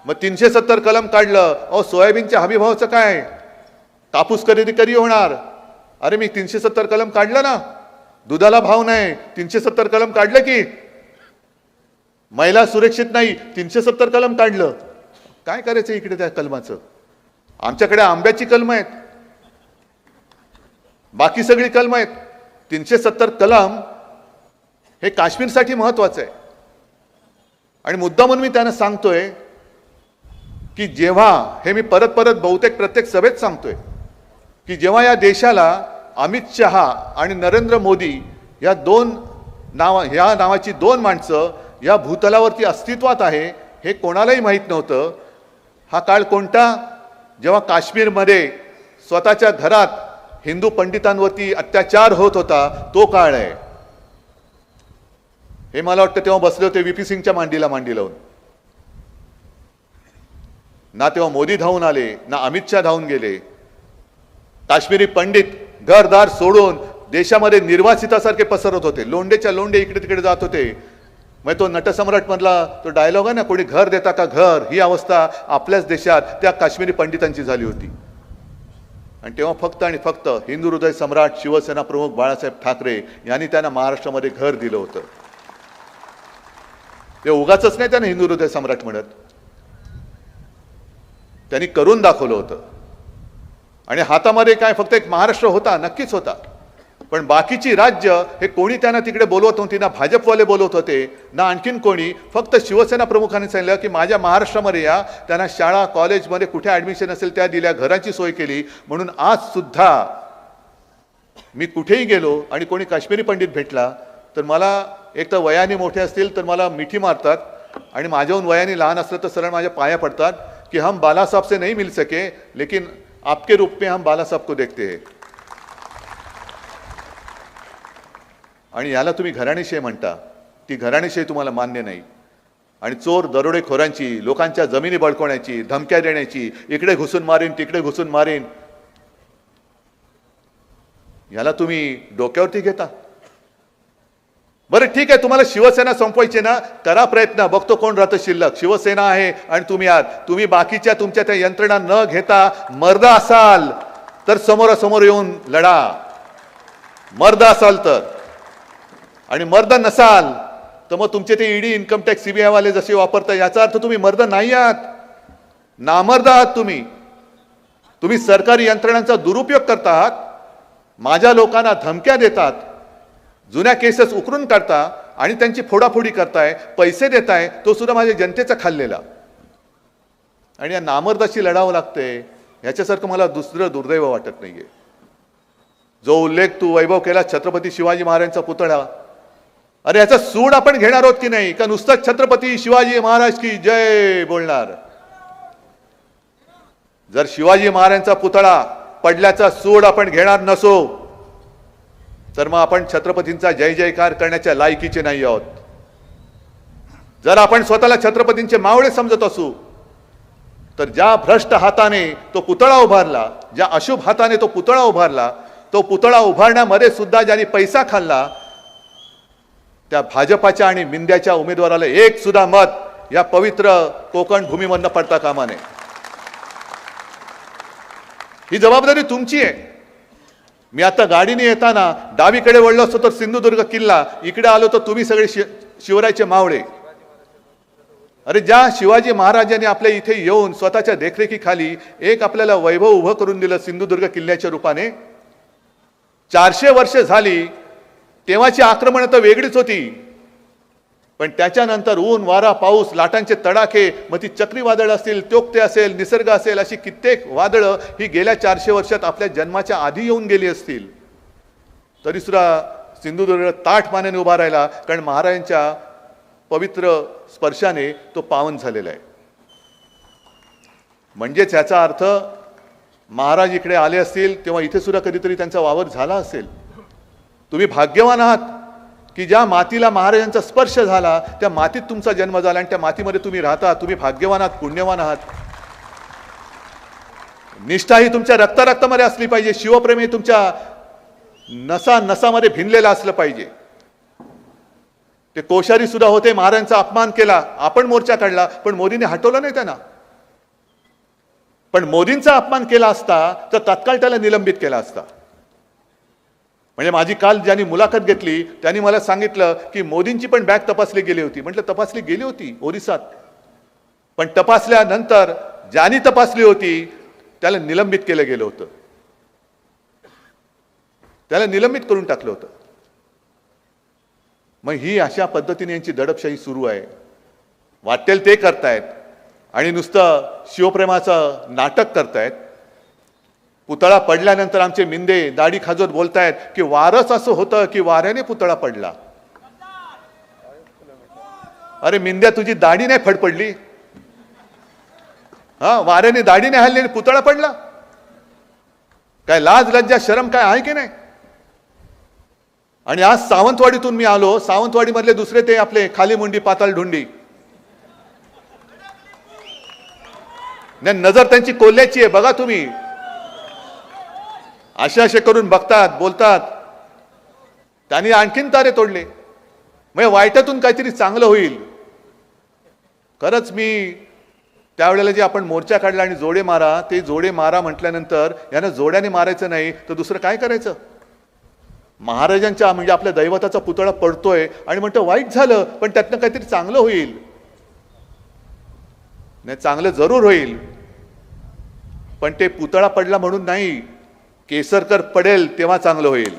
मग 370 कलम काढलं. अहो सोयाबीनच्या हमीभावाचं काय? कापूस खरेदी कधी होणार? अरे मी 370 कलम काढलं ना. दुधाला भाव नाही, 370 कलम काढलं की. महिला सुरक्षित नाही, 370 कलम काढलं. काय करायचं इकडे त्या कलमाचं? आमच्याकडे आंब्याची कलम आहेत, बाकी सगळी कलम आहेत. 370 कलम हे काश्मीरसाठी महत्वाचं आहे. आणि मुद्दा म्हणून मी त्यांना सांगतोय की जेव्हा, हे मी परत परत बहुतेक प्रत्येक सभेत सांगतोय, की जेव्हा या देशाला अमित शहा आणि नरेंद्र मोदी या नावाची दोन माणसं या भूतलावरती अस्तित्वात आहे हे कोणालाही माहीत नव्हतं. हा काळ कोणता? जेव्हा काश्मीरमध्ये स्वतःच्या घरात हिंदू पंडितांवरती अत्याचार होत होता, तो काळ आहे. हे मला वाटतं तेव्हा बसले होते व्ही पी सिंगच्या मांडीला मांडी लावून. ना तेव्हा मोदी धावून आले, ना अमित शहा धावून गेले. काश्मीरी पंडित घरदार सोडून देशामध्ये निर्वासितासारखे पसरत होते. लोंडेच्या लोंडे इकडे तिकडे जात होते. मग तो नटसम्राट मधला तो डायलॉग आहे ना, कोणी घर देता का घर, ही अवस्था आपल्याच देशात त्या काश्मीरी पंडितांची झाली होती. आणि तेव्हा फक्त आणि फक्त हिंदू हृदय सम्राट शिवसेना प्रमुख बाळासाहेब ठाकरे यांनी त्यांना महाराष्ट्रामध्ये घर दिलं होतं. ते उगाचच नाही त्यांना हिंदू हृदय सम्राट म्हणत, त्यांनी करून दाखवलं होतं. आणि हातामध्ये काय फक्त एक महाराष्ट्र होता, नक्कीच होता, पण बाकीची राज्य हे कोणी त्यांना तिकडे बोलवत नव्हती. ना भाजपवाले बोलवत होते, ना आणखीन कोणी. फक्त शिवसेना प्रमुखांनी सांगितलं की माझ्या महाराष्ट्रामध्ये या. त्यांना शाळा कॉलेजमध्ये कुठे ॲडमिशन असेल त्या दिल्या, घराची सोय केली. म्हणून आज सुद्धा मी कुठेही गेलो आणि कोणी काश्मीरी पंडित भेटला तर मला, एक तर वयाने मोठे असतील तर मला मिठी मारतात, आणि माझ्याहून वयाने लहान असलं तर सरळ माझ्या पाया पडतात की हम बाला साहब से नहीं मिल सके, लेकिन आपके रूप में हम बाला साहब को देखते हैं. आणि याला तुम्ही घराणेशाही म्हणता. ती घराणेशाही तुम्हाला मान्य नाही. आणि चोर दरोडेखोरांची, लोकांच्या जमिनी बळकवण्याची, धमक्या देण्याची, इकडे घुसून मारीन तिकडे घुसून मारीन, याला तुम्ही डोक्यावरती घेता. बरं ठीक आहे, तुम्हाला शिवसेना संपवायची ना, करा प्रयत्न. बघतो कोण राहतं शिल्लक. शिवसेना आहे आणि तुम्ही आहात. तुम्ही बाकीच्या तुमच्या त्या यंत्रणा न घेता मर्द असाल तर समोरासमोर येऊन लढा. मर्द असाल तर. आणि मर्द नसाल तर मग तुमचे ते ईडी, इन्कम टॅक्स, सीबीआय वाले जसे वापरता, याचा अर्थ तुम्ही मर्द नाही आहात, नामर्द आहात. तुम्ही सरकारी यंत्रणांचा दुरुपयोग करता आहात. माझ्या लोकांना धमक्या देतात, जुन्या केसेस उकरून काढता आणि त्यांची फोडाफोडी करताय, पैसे देताय, तो सुद्धा माझ्या जनतेचा खाल्लेला. आणि या नामर्दाशी लढावं लागतंय, ह्याच्यासारखं मला दुसरं दुर्दैव वाटत नाहीये. जो उल्लेख तू वैभव केला छत्रपती शिवाजी महाराजांचा पुतळा, अरे याचा सूड आपण घेणार आहोत की नाही, का नुसतं छत्रपती शिवाजी महाराज की जय बोलणार? जर शिवाजी महाराजांचा पुतळा पडल्याचा सूड आपण घेणार नसो तर मग आपण छत्रपतींचा जय जयकार करण्याच्या लायकीचे नाही आहोत. जर आपण स्वतःला छत्रपतींचे मावळे समजत असू तर ज्या भ्रष्ट हाताने तो पुतळा उभारला, ज्या अशुभ हाताने तो पुतळा उभारला, तो पुतळा उभारण्यामध्ये सुद्धा ज्यांनी पैसा खाल्ला, त्या भाजपाच्या आणि मिंद्याच्या उमेदवाराला एक सुद्धा मत या पवित्र कोकण भूमीमधनं पडता कामा नये. ही जबाबदारी तुमची आहे. मी आता गाडीने येताना डावीकडे वळलो असतो तर सिंधुदुर्ग किल्ला, इकडे आलो तर तुम्ही सगळे शिवरायचे मावळे. अरे ज्या शिवाजी महाराजांनी आपल्या इथे येऊन स्वतःच्या देखरेखीखाली एक आपल्याला वैभव उभं करून दिलं सिंधुदुर्ग किल्ल्याच्या रूपाने, 400 वर्ष झाली. तेव्हाची आक्रमणं तर वेगळीच होती, पण त्याच्यानंतर ऊन वारा पाऊस लाटांचे तडाखे, मग ती चक्रीवादळ असतील, तोक्ते असेल, निसर्ग असेल, अशी कित्येक वादळं ही गेल्या 400 वर्षात आपल्या जन्माच्या आधी येऊन गेली असतील, तरी सुद्धा सिंधुदुर्ग ताठ मानेने उभा राहिला, कारण महाराजांच्या पवित्र स्पर्शाने तो पावन झालेला आहे. म्हणजेच याचा अर्थ महाराज इकडे आले असतील तेव्हा इथे सुद्धा कधीतरी त्यांचा वावर झाला असेल. तुम्ही भाग्यवान आहात की ज्या मातीला महाराजांचा स्पर्श झाला त्या मातीत तुमचा जन्म झाला आणि त्या मातीमध्ये तुम्ही राहता. तुम्ही भाग्यवान आहात, पुण्यवान आहात. निष्ठा ही तुमच्या रक्तामध्ये असली पाहिजे. शिवप्रेम हे तुमच्या नसा नसामध्ये भिनलेलं असलं पाहिजे. ते कोश्यारी सुद्धा होते, महाराजांचा अपमान केला, आपण मोर्चा काढला, पण मोदीने हटवलं नाही त्यांना. पण मोदींचा अपमान केला असता तर तात्काळ त्याला निलंबित केला असता. म्हणजे माझी काल ज्यांनी मुलाखत घेतली त्यांनी मला सांगितलं की मोदींची पण बॅग तपासली गेली होती. म्हटलं तपासली गेली होती ओरिसात, पण तपासल्यानंतर ज्यांनी तपासली होती त्याला निलंबित केलं गेलं होतं, त्याला निलंबित करून टाकलं होतं. मग ही अशा पद्धतीने यांची दडपशाही सुरू आहे. वाटेल ते करतायत आणि नुसतं शिवप्रेमाचं नाटक करतायत. पुतळा पडल्यानंतर आमचे मिंदे दाढी खाजवत बोलतायत की वारच असं होतं की वाऱ्याने पुतळा पडला. अरे मिंद्या, तुझी दाढी नाही फडफडली? हा, वाऱ्याने दाढी नाही हल्ली आणि पुतळा पडला? काय लाज लज्जा शरम काय आहे की नाही? आणि आज सावंतवाडीतून मी आलो, सावंतवाडी मधले दुसरे ते आपले खाली मुंडी पाताळ ढुंडी, नजर त्यांची कोल्ह्याची आहे. बघा तुम्ही, असे करून बघतात, बोलतात. त्यांनी आणखीन तारे तोडले. म्हणजे वाईटातून काहीतरी चांगलं होईल. खरंच मी त्यावेळेला जे आपण मोर्चा काढला आणि जोडे मारा, ते जोडे मारा म्हटल्यानंतर यांना जोड्याने मारायचं नाही तर दुसरं काय करायचं? महाराजांच्या म्हणजे आपल्या दैवताचा पुतळा पडतोय आणि म्हणतो वाईट झालं, पण त्यातनं काहीतरी चांगलं होईल. नाही, चांगलं जरूर होईल, पण ते पुतळा पडला म्हणून नाही, केसरकर पडेल तेव्हा चांगलं होईल.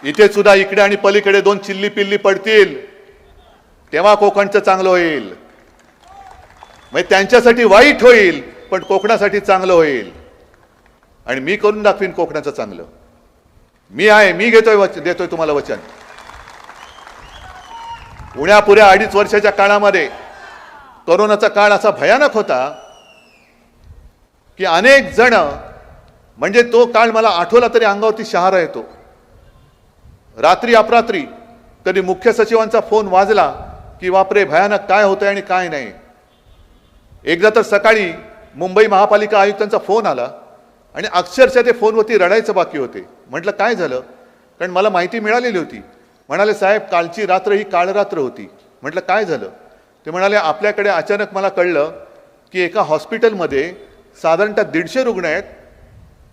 इथे सुद्धा इकडे आणि पलीकडे दोन चिल्ली पिल्ली पडतील तेव्हा कोकणचं चांगलं होईल. म्हणजे त्यांच्यासाठी वाईट होईल पण कोकणासाठी चांगलं होईल. आणि मी करून दाखवीन कोकणाचं चांगलं. मी आहे, मी देतोय तुम्हाला वचन. उण्यापुऱ्या 2.5 वर्षाच्या काळामध्ये कोरोनाचा काळ असा भयानक होता की अनेक जण, म्हणजे तो काळ मला आठवला तरी अंगावरती शहारा येतो. रात्री अपरात्री कधी मुख्य सचिवांचा फोन वाजला की बापरे भयानक काय होतंय आणि काय नाही. एकदा तर सकाळी मुंबई महापालिका आयुक्तांचा फोन आला आणि अक्षरशः ते फोनवरती रडायचं बाकी होते. म्हटलं काय झालं? कारण मला माहिती मिळालेली होती. म्हणाले साहेब कालची रात्र ही काळरात्र होती. म्हटलं काय झालं? ते म्हणाले आपल्याकडे अचानक मला कळलं की एका हॉस्पिटलमध्ये साधारणतः 150 रुग्ण आहेत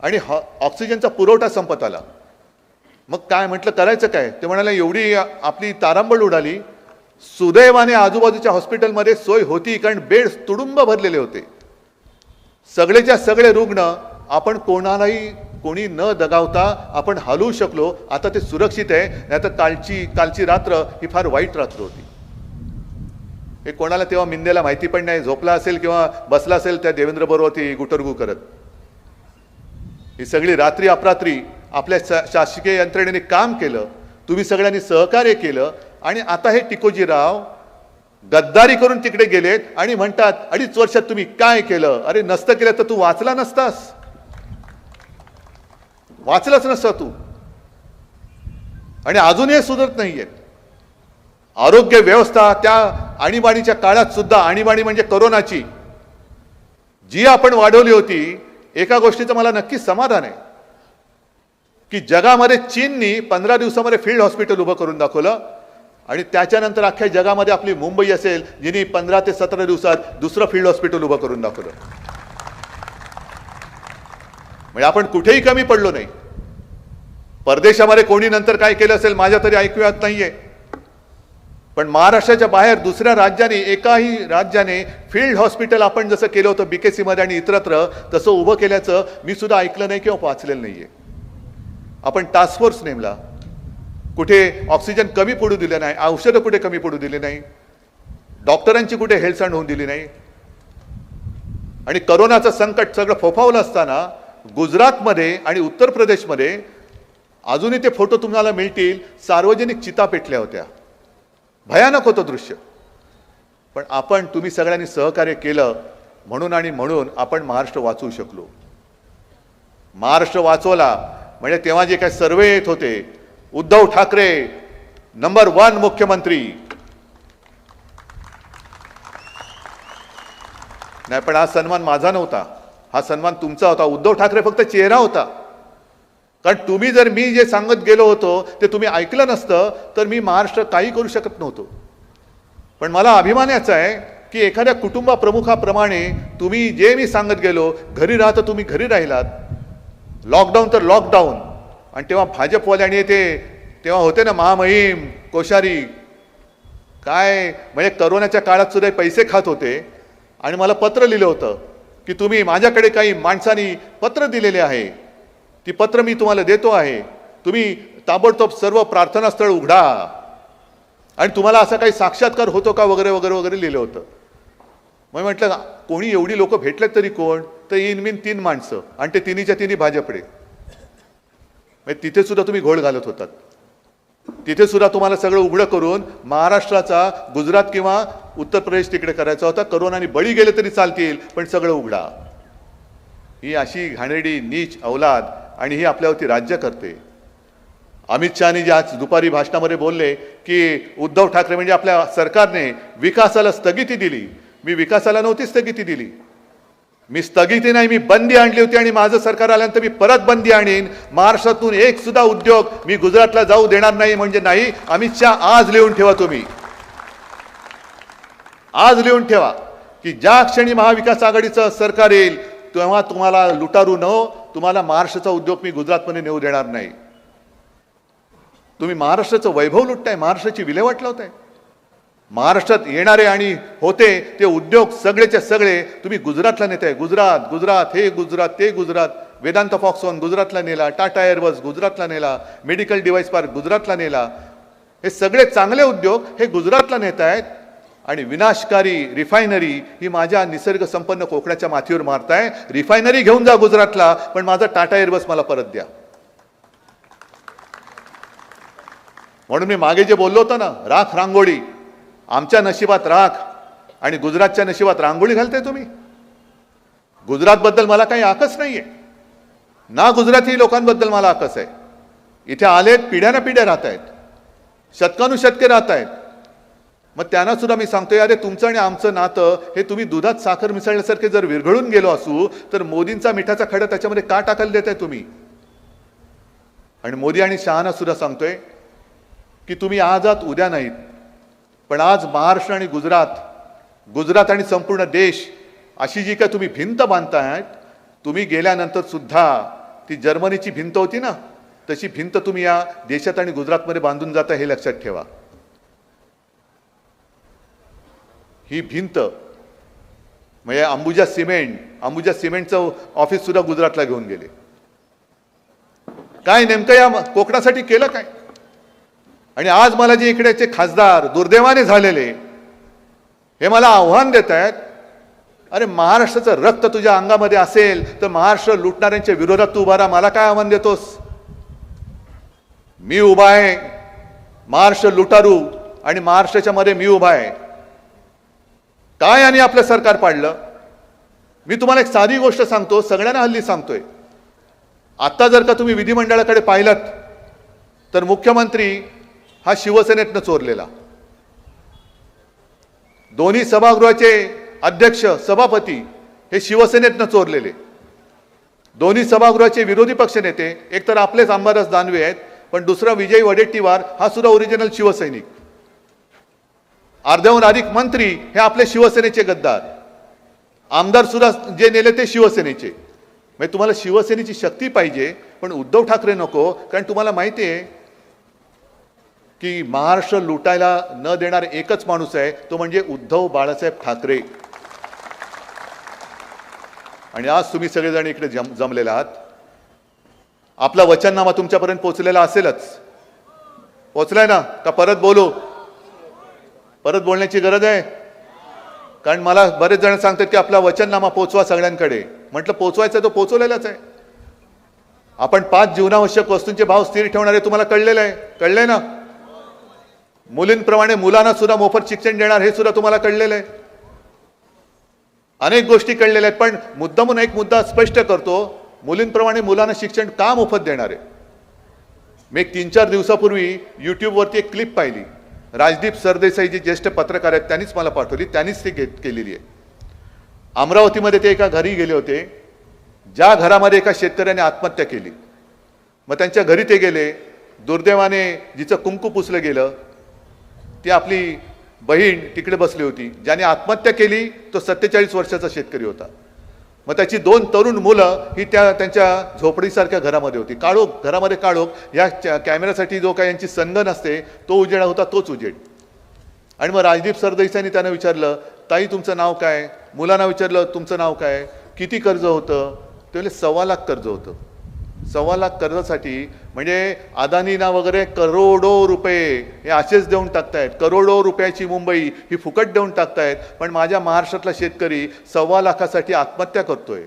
आणि ऑक्सिजनचा पुरवठा संपत आला. मग काय? म्हटलं करायचं काय? ते म्हणाले एवढी आपली तारांबळ उडाली. सुदैवाने आजूबाजूच्या हॉस्पिटलमध्ये सोय होती, कारण बेड तुडुंब भरलेले होते. सगळेच्या सगळे रुग्ण आपण कोणी न दगावता आपण हलवू शकलो. आता ते सुरक्षित आहे. नाही तर कालची रात्र ही फार वाईट रात्र होती. हे कोणाला तेव्हा मिंदेला माहिती पण नाही. झोपला असेल किंवा बसला असेल त्या देवेंद्र बरोबर ती गुटरगू करत. ही सगळी रात्री अपरात्री आपल्या शासकीय यंत्रणेने काम केलं. तुम्ही सगळ्यांनी सहकार्य केलं आणि आता हे टिकोजीराव गद्दारी करून तिकडे गेलेत आणि म्हणतात 2.5 वर्षात तुम्ही काय केलं? अरे नसतं केलं तर तू वाचला नसतास, वाचलाच नसता तू. आणि अजूनही सुधरत नाहीये. आरोग्य व्यवस्था त्या आणीबाणीच्या काळात सुद्धा, आणीबाणी म्हणजे कोरोनाची जी आपण वाढवली होती, एका गोष्टीचं मला नक्कीच समाधान आहे की जगामध्ये चीननी 15 दिवसामध्ये फील्ड हॉस्पिटल उभं करून दाखवलं आणि त्याच्यानंतर अख्ख्या जगामध्ये आपली मुंबई असेल जिनी 15 ते 17 दिवसात दुसरं फील्ड हॉस्पिटल उभं करून दाखवलं. म्हणजे आपण कुठेही कमी पडलो नाही. परदेशामध्ये कोणी नंतर काय केलं असेल माझ्या तरी ऐकूयात नाहीये, पण महाराष्ट्राच्या बाहेर दुसऱ्या राज्याने, एकाही राज्याने फील्ड हॉस्पिटल आपण जसं केलं होतं बीकेसी मध्ये आणि इतरत्र तसं उभं केल्याचं मी सुद्धा ऐकलं नाही किंवा वाचलेलं नाहीये. आपण टास्क फोर्स नेमला. कुठे ऑक्सिजन कमी पडू दिले नाही, औषधं कुठे कमी पडू दिली नाही, डॉक्टरांची कुठे हेळसांड होऊन दिली नाही. आणि करोनाचं संकट सगळं फोफावलं असताना गुजरातमध्ये आणि उत्तर प्रदेशमध्ये अजूनही ते फोटो तुम्हाला मिळतील, सार्वजनिक चिता पेटल्या होत्या. भयानक होतं दृश्य. पण तुम्ही सगळ्यांनी सहकार्य केलं म्हणून आपण महाराष्ट्र वाचवू शकलो. महाराष्ट्र वाचवला म्हणजे तेव्हा जे काही सर्वे येत होते, उद्धव ठाकरे नंबर 1 मुख्यमंत्री. नाही, पण हा सन्मान माझा नव्हता, हा सन्मान तुमचा होता. उद्धव ठाकरे फक्त चेहरा होता. कारण तुम्ही जर मी जे सांगत गेलो होतो ते तुम्ही ऐकलं नसतं तर मी महाराष्ट्र काही करू शकत नव्हतो. पण मला अभिमान याचा आहे की एखाद्या कुटुंबा प्रमुखाप्रमाणे तुम्ही जे मी सांगत गेलो, घरी राहता तुम्ही घरी राहिलात, लॉकडाऊन तर लॉकडाऊन. आणि तेव्हा भाजपवाल्याने ते तेव्हा होते ना महामहिम कोश्यारी, काय म्हणजे करोनाच्या काळात सुद्धा पैसे खात होते आणि मला पत्र लिहिलं होतं की तुम्ही माझ्याकडे काही माणसांनी पत्र दिलेले आहे, ती पत्र मी तुम्हाला देतो आहे, तुम्ही ताबडतोब सर्व प्रार्थना स्थळ उघडा आणि तुम्हाला असा काही साक्षात्कार होतो का वगैरे वगैरे वगैरे लिहिलं होतं. मग म्हटलं कोणी एवढी लोक भेटलेत तरी कोण, तर इनमीन 3 माणसं आणि ते तिन्हीच्या तिन्ही भाजपडे. म्हणजे तिथे सुद्धा तुम्ही घोळ घालत होतात. तिथे सुद्धा तुम्हाला सगळं उघडं करून महाराष्ट्राचा गुजरात किंवा उत्तर प्रदेश तिकडे करायचा होता. करोनाने बळी गेले तरी चालतील पण सगळं उघडा. ही अशी घाणेरडी नीच औलाद आणि ही आपल्यावरती राज्य करते. अमित शहानी जे आज दुपारी भाषणामध्ये बोलले की उद्धव ठाकरे म्हणजे आपल्या सरकारने विकासाला स्थगिती दिली. मी विकासाला नव्हती स्थगिती दिली, मी स्थगिती नाही, मी बंदी आणली होती आणि माझं सरकार आल्यानंतर मी परत बंदी आणीन. महाराष्ट्रातून एक सुद्धा उद्योग मी गुजरातला जाऊ देणार नाही म्हणजे नाही. अमित शहा आज लिहून ठेवा, तुम्ही आज लिहून ठेवा की ज्या क्षणी महाविकास आघाडीचं सरकार येईल तेव्हा तुम्हाला लुटारू न, तुम्हाला महाराष्ट्राचा उद्योग मी गुजरातमध्ये नेऊ देणार नाही. तुम्ही महाराष्ट्राचं वैभव लुटताय, महाराष्ट्राची विल्हेवाट लावताय. महाराष्ट्रात येणारे आणि होते ते उद्योग सगळेच्या सगळे तुम्ही गुजरातला नेताय. गुजरात गुजरात हे गुजरात ते गुजरात. वेदांत फॉक्सॉन गुजरातला नेला, टाटा एअरबस गुजरातला नेला, मेडिकल डिव्हाइस पार्क गुजरातला नेला. हे सगळे चांगले उद्योग हे गुजरातला नेत आहेत आणि विनाशकारी रिफायनरी ही माझ्या निसर्ग संपन्न कोकणाच्या माथीवर मारताय. रिफायनरी घेऊन जा गुजरातला, पण माझा टाटा एअरबस मला परत द्या. म्हणून मी मागे जे बोललो होतो ना, राख रांगोळी, आमच्या नशिबात राख आणि गुजरातच्या नशिबात रांगोळी घालताय तुम्ही. गुजरातबद्दल मला काही आकस नाहीये ना, गुजराती लोकांबद्दल मला आकस आहे. इथे आलेत, पिढ्याना पिढ्या राहत आहेत, शतकानुशतके राहत आहेत. मग त्यांना सुद्धा मी सांगतोय, अरे तुमचं आणि आमचं नातं हे तुम्ही दुधात साखर मिसळल्यासारखे जर विरघळून गेलो असू तर मोदींचा मिठाचा खडा त्याच्यामध्ये का टाकायला देताय तुम्ही. आणि मोदी आणि शहाना सुद्धा सांगतोय की तुम्ही आज आहात उद्या नाहीत, पण आज महाराष्ट्र आणि गुजरात आणि संपूर्ण देश अशी जी काय तुम्ही भिंत बांधतायत, तुम्ही गेल्यानंतर सुद्धा ती जर्मनीची भिंत होती ना, तशी भिंत तुम्ही या देशात आणि गुजरातमध्ये बांधून जाता, हे लक्षात ठेवा. ही भिंत म्हणजे अंबुजा सिमेंटचं ऑफिस सुद्धा गुजरातला घेऊन गेले. काय नेमकं या कोकणासाठी केलं काय. आणि आज मला जे इकडेचे खासदार दुर्दैवाने झालेले हे मला आव्हान देत आहेत, अरे महाराष्ट्राचं रक्त तुझ्या अंगामध्ये असेल तर महाराष्ट्र लुटणाऱ्यांच्या विरोधात तू उभा राहा. मला काय आव्हान देतोस. मी उभा आहे, महाराष्ट्र लुटारू आणि महाराष्ट्राच्या मध्ये मी उभा आहे. काय आणि आपलं सरकार पाडलं. मी तुम्हाला एक साधी गोष्ट सांगतो, सगळ्यांना हल्ली सांगतोय. आता जर का तुम्ही विधिमंडळाकडे पाहिलात तर मुख्यमंत्री हा शिवसेनेतनं चोरलेला, दोन्ही सभागृहाचे अध्यक्ष सभापती हे शिवसेनेतनं चोरलेले, दोन्ही सभागृहाचे विरोधी पक्ष नेते एक तर आपलेच अंबादास दानवे आहेत, पण दुसरा विजय वडेट्टीवार हा सुद्धा ओरिजिनल शिवसैनिक. अर्ध्याहून अधिक मंत्री हे आपले शिवसेनेचे गद्दार, आमदार सुद्धा जे नेले ते शिवसेनेचे. म्हणजे तुम्हाला शिवसेनेची शक्ती पाहिजे पण उद्धव ठाकरे नको, कारण तुम्हाला माहिती आहे की महाराष्ट्र लुटायला न देणार एकच माणूस आहे, तो म्हणजे उद्धव बाळासाहेब ठाकरे. आणि आज तुम्ही सगळेजण इकडे जमलेला आहात. आपला वचननामा तुमच्यापर्यंत पोहोचलेला असेलच. पोहोचलाय ना का परत बोलू. परत बोलण्याची गरज आहे, कारण मला बरेच जण सांगतात की आपला वचननामा पोहोचवा सगळ्यांकडे. म्हटलं पोहोचवायचा तो पोहोचवलेलाच आहे. आपण 5 जीवनावश्यक वस्तूंचे भाव स्थिर ठेवणारे तुम्हाला कळलेलं आहे, कळलंय ना. मुलींप्रमाणे मुलांना सुद्धा मोफत शिक्षण देणार हे सुद्धा तुम्हाला कळलेलं आहे. अनेक गोष्टी कळलेल्या आहेत, पण मुद्दामून एक मुद्दा स्पष्ट करतो, मुलींप्रमाणे मुलांना शिक्षण का मोफत देणार आहे. मी 3-4 दिवसापूर्वी यूट्यूबवरती एक क्लिप पाहिली. राजदीप सरदेसाई जे ज्येष्ठ पत्रकार आहेत त्यांनीच मला पाठवली, त्यांनीच ती केलेली आहे. अमरावतीमध्ये ते एका घरी गेले होते, ज्या घरामध्ये एका शेतकऱ्याने आत्महत्या केली. मग त्यांच्या घरी ते गेले. दुर्दैवाने जिचं कुंकू पुसलं गेलं ती आपली बहीण तिकडे बसली होती. ज्याने आत्महत्या केली तो 47 वर्षाचा शेतकरी होता. मग त्याची 2 तरुण मुलं ही त्यांच्या झोपडीसारख्या घरामध्ये होती. काळोख, घरामध्ये काळोख. या कॅमेऱ्यासाठी जो काय यांची संगन असते तो उजेडा होता, तोच उजेड. आणि मग राजदीप सरदेसाईंनी त्यांना विचारलं, ताई तुमचं नाव काय? मुलांना विचारलं तुमचं नाव काय, किती कर्ज होतं? ते म्हणले 1.25 लाख कर्ज होतं. 1.25 लाख कर्जासाठी म्हणजे अदानीना वगैरे करोडो रुपये हे असेच देऊन टाकतायत. करोडो रुपयाची मुंबई ही फुकट देऊन टाकतायत. पण माझ्या महाराष्ट्रातला शेतकरी 1.25 लाखासाठी आत्महत्या करतोय.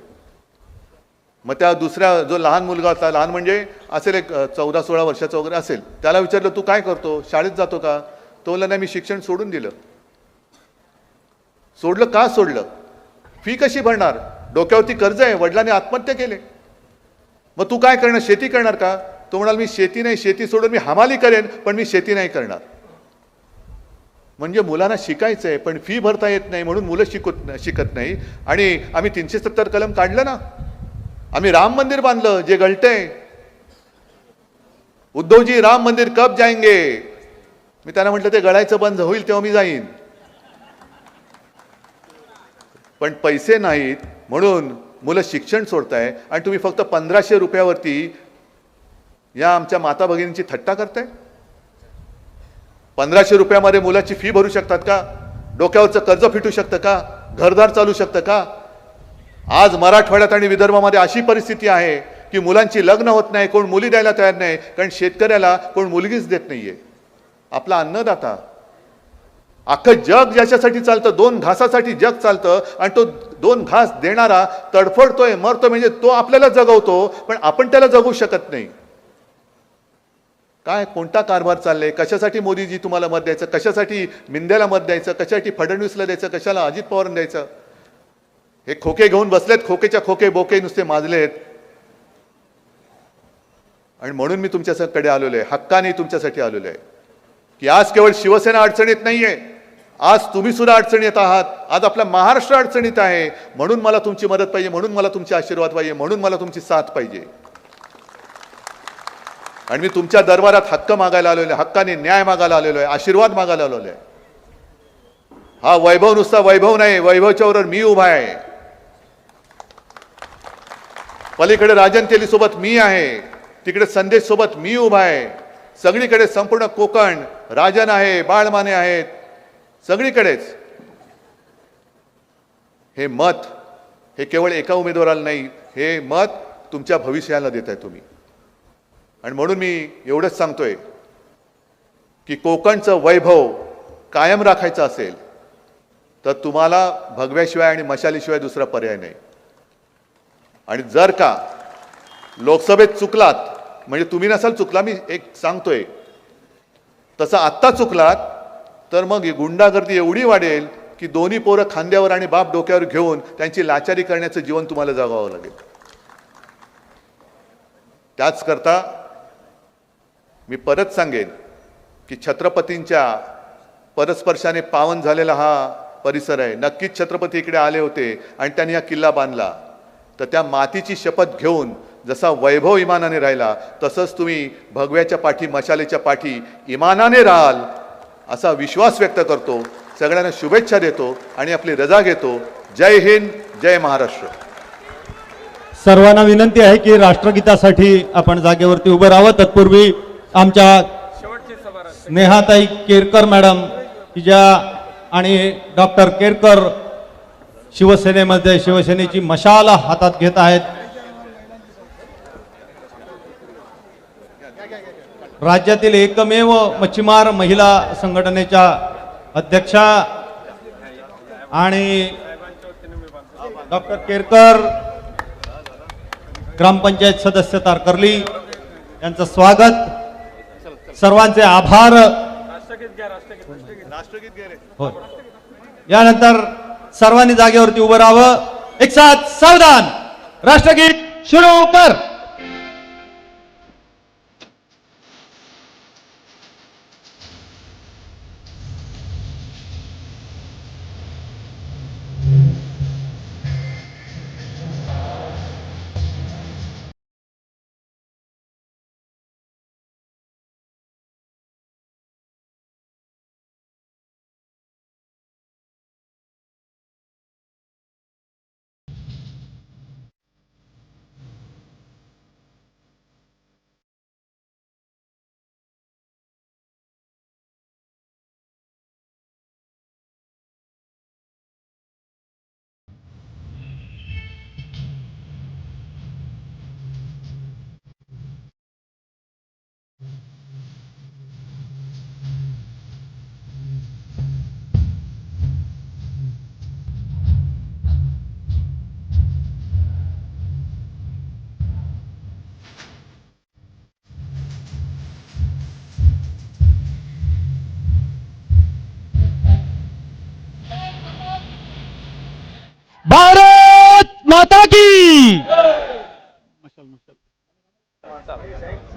मग त्या दुसऱ्या जो लहान मुलगा होता, लहान म्हणजे असेल एक 14-16 वर्षाचा वगैरे असेल, त्याला विचारलं तू काय करतो, शाळेत जातो का? तो म्हणला नाही, मी शिक्षण सोडून दिलं. सोडलं का सोडलं? फी कशी भरणार? डोक्यावरती कर्ज आहे, वडिलांनी आत्महत्या केले. मग तू काय करणार, शेती करणार का? तो म्हणाल मी शेती नाही, शेती सोडून मी हमाली करेन, पण मी शेती नाही करणार. म्हणजे मुलांना शिकायचं आहे पण फी भरता येत नाही म्हणून मुलं शिकत नाही. आणि आम्ही 370 कलम काढलं ना, आम्ही राम मंदिर बांधलं जे गळतंय. उद्धवजी राम मंदिर कब जाएंगे? मी त्यांना म्हटलं ते गळायचं बंद होईल तेव्हा मी जाईन. पण पैसे नाहीत म्हणून मुलं शिक्षण सोडताय आणि तुम्ही फक्त 1500 रुपयावरती या आमच्या माता भगिनींची थट्टा करताय. 1500 रुपयामध्ये मुलाची फी भरू शकतात का? डोक्यावरचं कर्ज फिटू शकतं का? घरदार चालू शकतं का? आज मराठवाड्यात आणि विदर्भामध्ये अशी परिस्थिती आहे की मुलांची लग्न होत नाही, कोण मुली द्यायला तयार नाही, कारण शेतकऱ्याला कोण मुलगीच देत नाहीये. आपला अन्नदाता, अख्खं जग ज्याच्यासाठी चालतं, 2 घासासाठी जग चालतं आणि तो 2 घास देणारा तडफडतोय, मरतोय. म्हणजे तो आपल्याला जगवतो पण आपण त्याला जगवू शकत नाही. काय कोणता कारभार चाललाय? कशासाठी मोदीजी तुम्हाला मत द्यायचं? कशासाठी मिंद्याला मत द्यायचं? कशासाठी फडणवीसला द्यायचं? कशाला अजित पवारांना द्यायचं? हे खोके घेऊन बसलेत, खोकेच्या खोके बोके नुसते माजलेत. आणि म्हणून मी तुमच्याकडे आलेलो आहे, हक्काने तुमच्यासाठी आलेलो आहे की आज केवळ शिवसेना अडचणीत नाहीये, आज तुम्ही सुद्धा अडचणीत आहात. आज आपला महाराष्ट्र अडचणीत आहे. म्हणून मला तुमची मदत पाहिजे, म्हणून मला तुमचे आशीर्वाद पाहिजे, म्हणून मला तुमची साथ पाहिजे. आणि मी तुमच्या दरबारात हक्क मागायला आलेलो आहे, हक्काने न्याय मागायला आलेलो आहे, आशीर्वाद मागायला आलेलो आहे. हा वैभव नुसता वैभव नाही, वैभवच्या बरोबर मी उभा आहे. पलीकडे राजन तेली सोबत मी आहे, तिकडे संदेश सोबत मी उभा आहे. सगळीकडे संपूर्ण कोकण राजन आहे, बाळमाने आहेत, सगळीकडेच. हे मत हे केवळ एका उमेदवाराला नाही, हे मत तुमच्या भविष्याला देताय तुम्ही. आणि म्हणून मी एवढंच सांगतोय की कोकणचं वैभव कायम राखायचं असेल तर तुम्हाला भगव्याशिवाय आणि मशालीशिवाय दुसरा पर्याय नाही. आणि जर का लोकसभेत चुकलात, म्हणजे तुम्ही नसाल चुकला, मी एक सांगतोय, तसं आत्ता चुकलात तर मग गुंडागर्दी एवढी वाढेल की दोन्ही पोरं खांद्यावर आणि बाप डोक्यावर घेऊन त्यांची लाचारी करण्याचं जीवन तुम्हाला जगावं लागेल. त्याच करता मी परत सांगेन की छत्रपतींच्या परस्पर्शाने पावन झालेला हा परिसर आहे. नक्कीच छत्रपती इकडे आले होते आणि त्यांनी हा किल्ला बांधला. तर त्या मातीची शपथ घेऊन जसा वैभव इमानाने राहिला तसंच तुम्ही भगव्याच्या पाठी, मशालेच्या पाठी इमानाने राहाल असा विश्वास व्यक्त करतो. सगळ्यांना शुभेच्छा देतो आणि आपली रजा घेतो. जय हिंद, जय महाराष्ट्र.
सर्वांना विनंती आहे की राष्ट्रगीतासाठी आपण जागेवरती उभं राहावं. तत्पूर्वी आमच्या स्नेहाताई केरकर मॅडम की ज्या आणि डॉक्टर केरकर शिवसेनेमध्ये शिवसेनेची मशाल हातात घेत आहेत. राज्यातील एकमेव मच्छीमार महिला संघटनेच्या अध्यक्षा आणि डॉक्टर केरकर ग्रामपंचायत सदस्य तारकर्ली यांचं स्वागत. सर्वांचे आभार. होय. यानंतर सर्वांनी जागेवरती उभं राहावं. एक साथ सावधान, राष्ट्रगीत सुरू कर.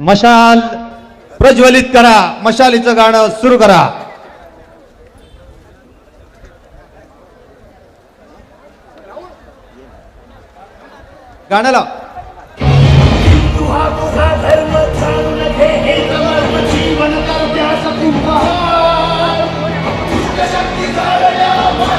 मशाल प्रज्वलित करा. मशालीचं गाणं सुरू करा. गाण्याला
तुहा तुझा धर्म चालू नये हे जीवन करत्यास तू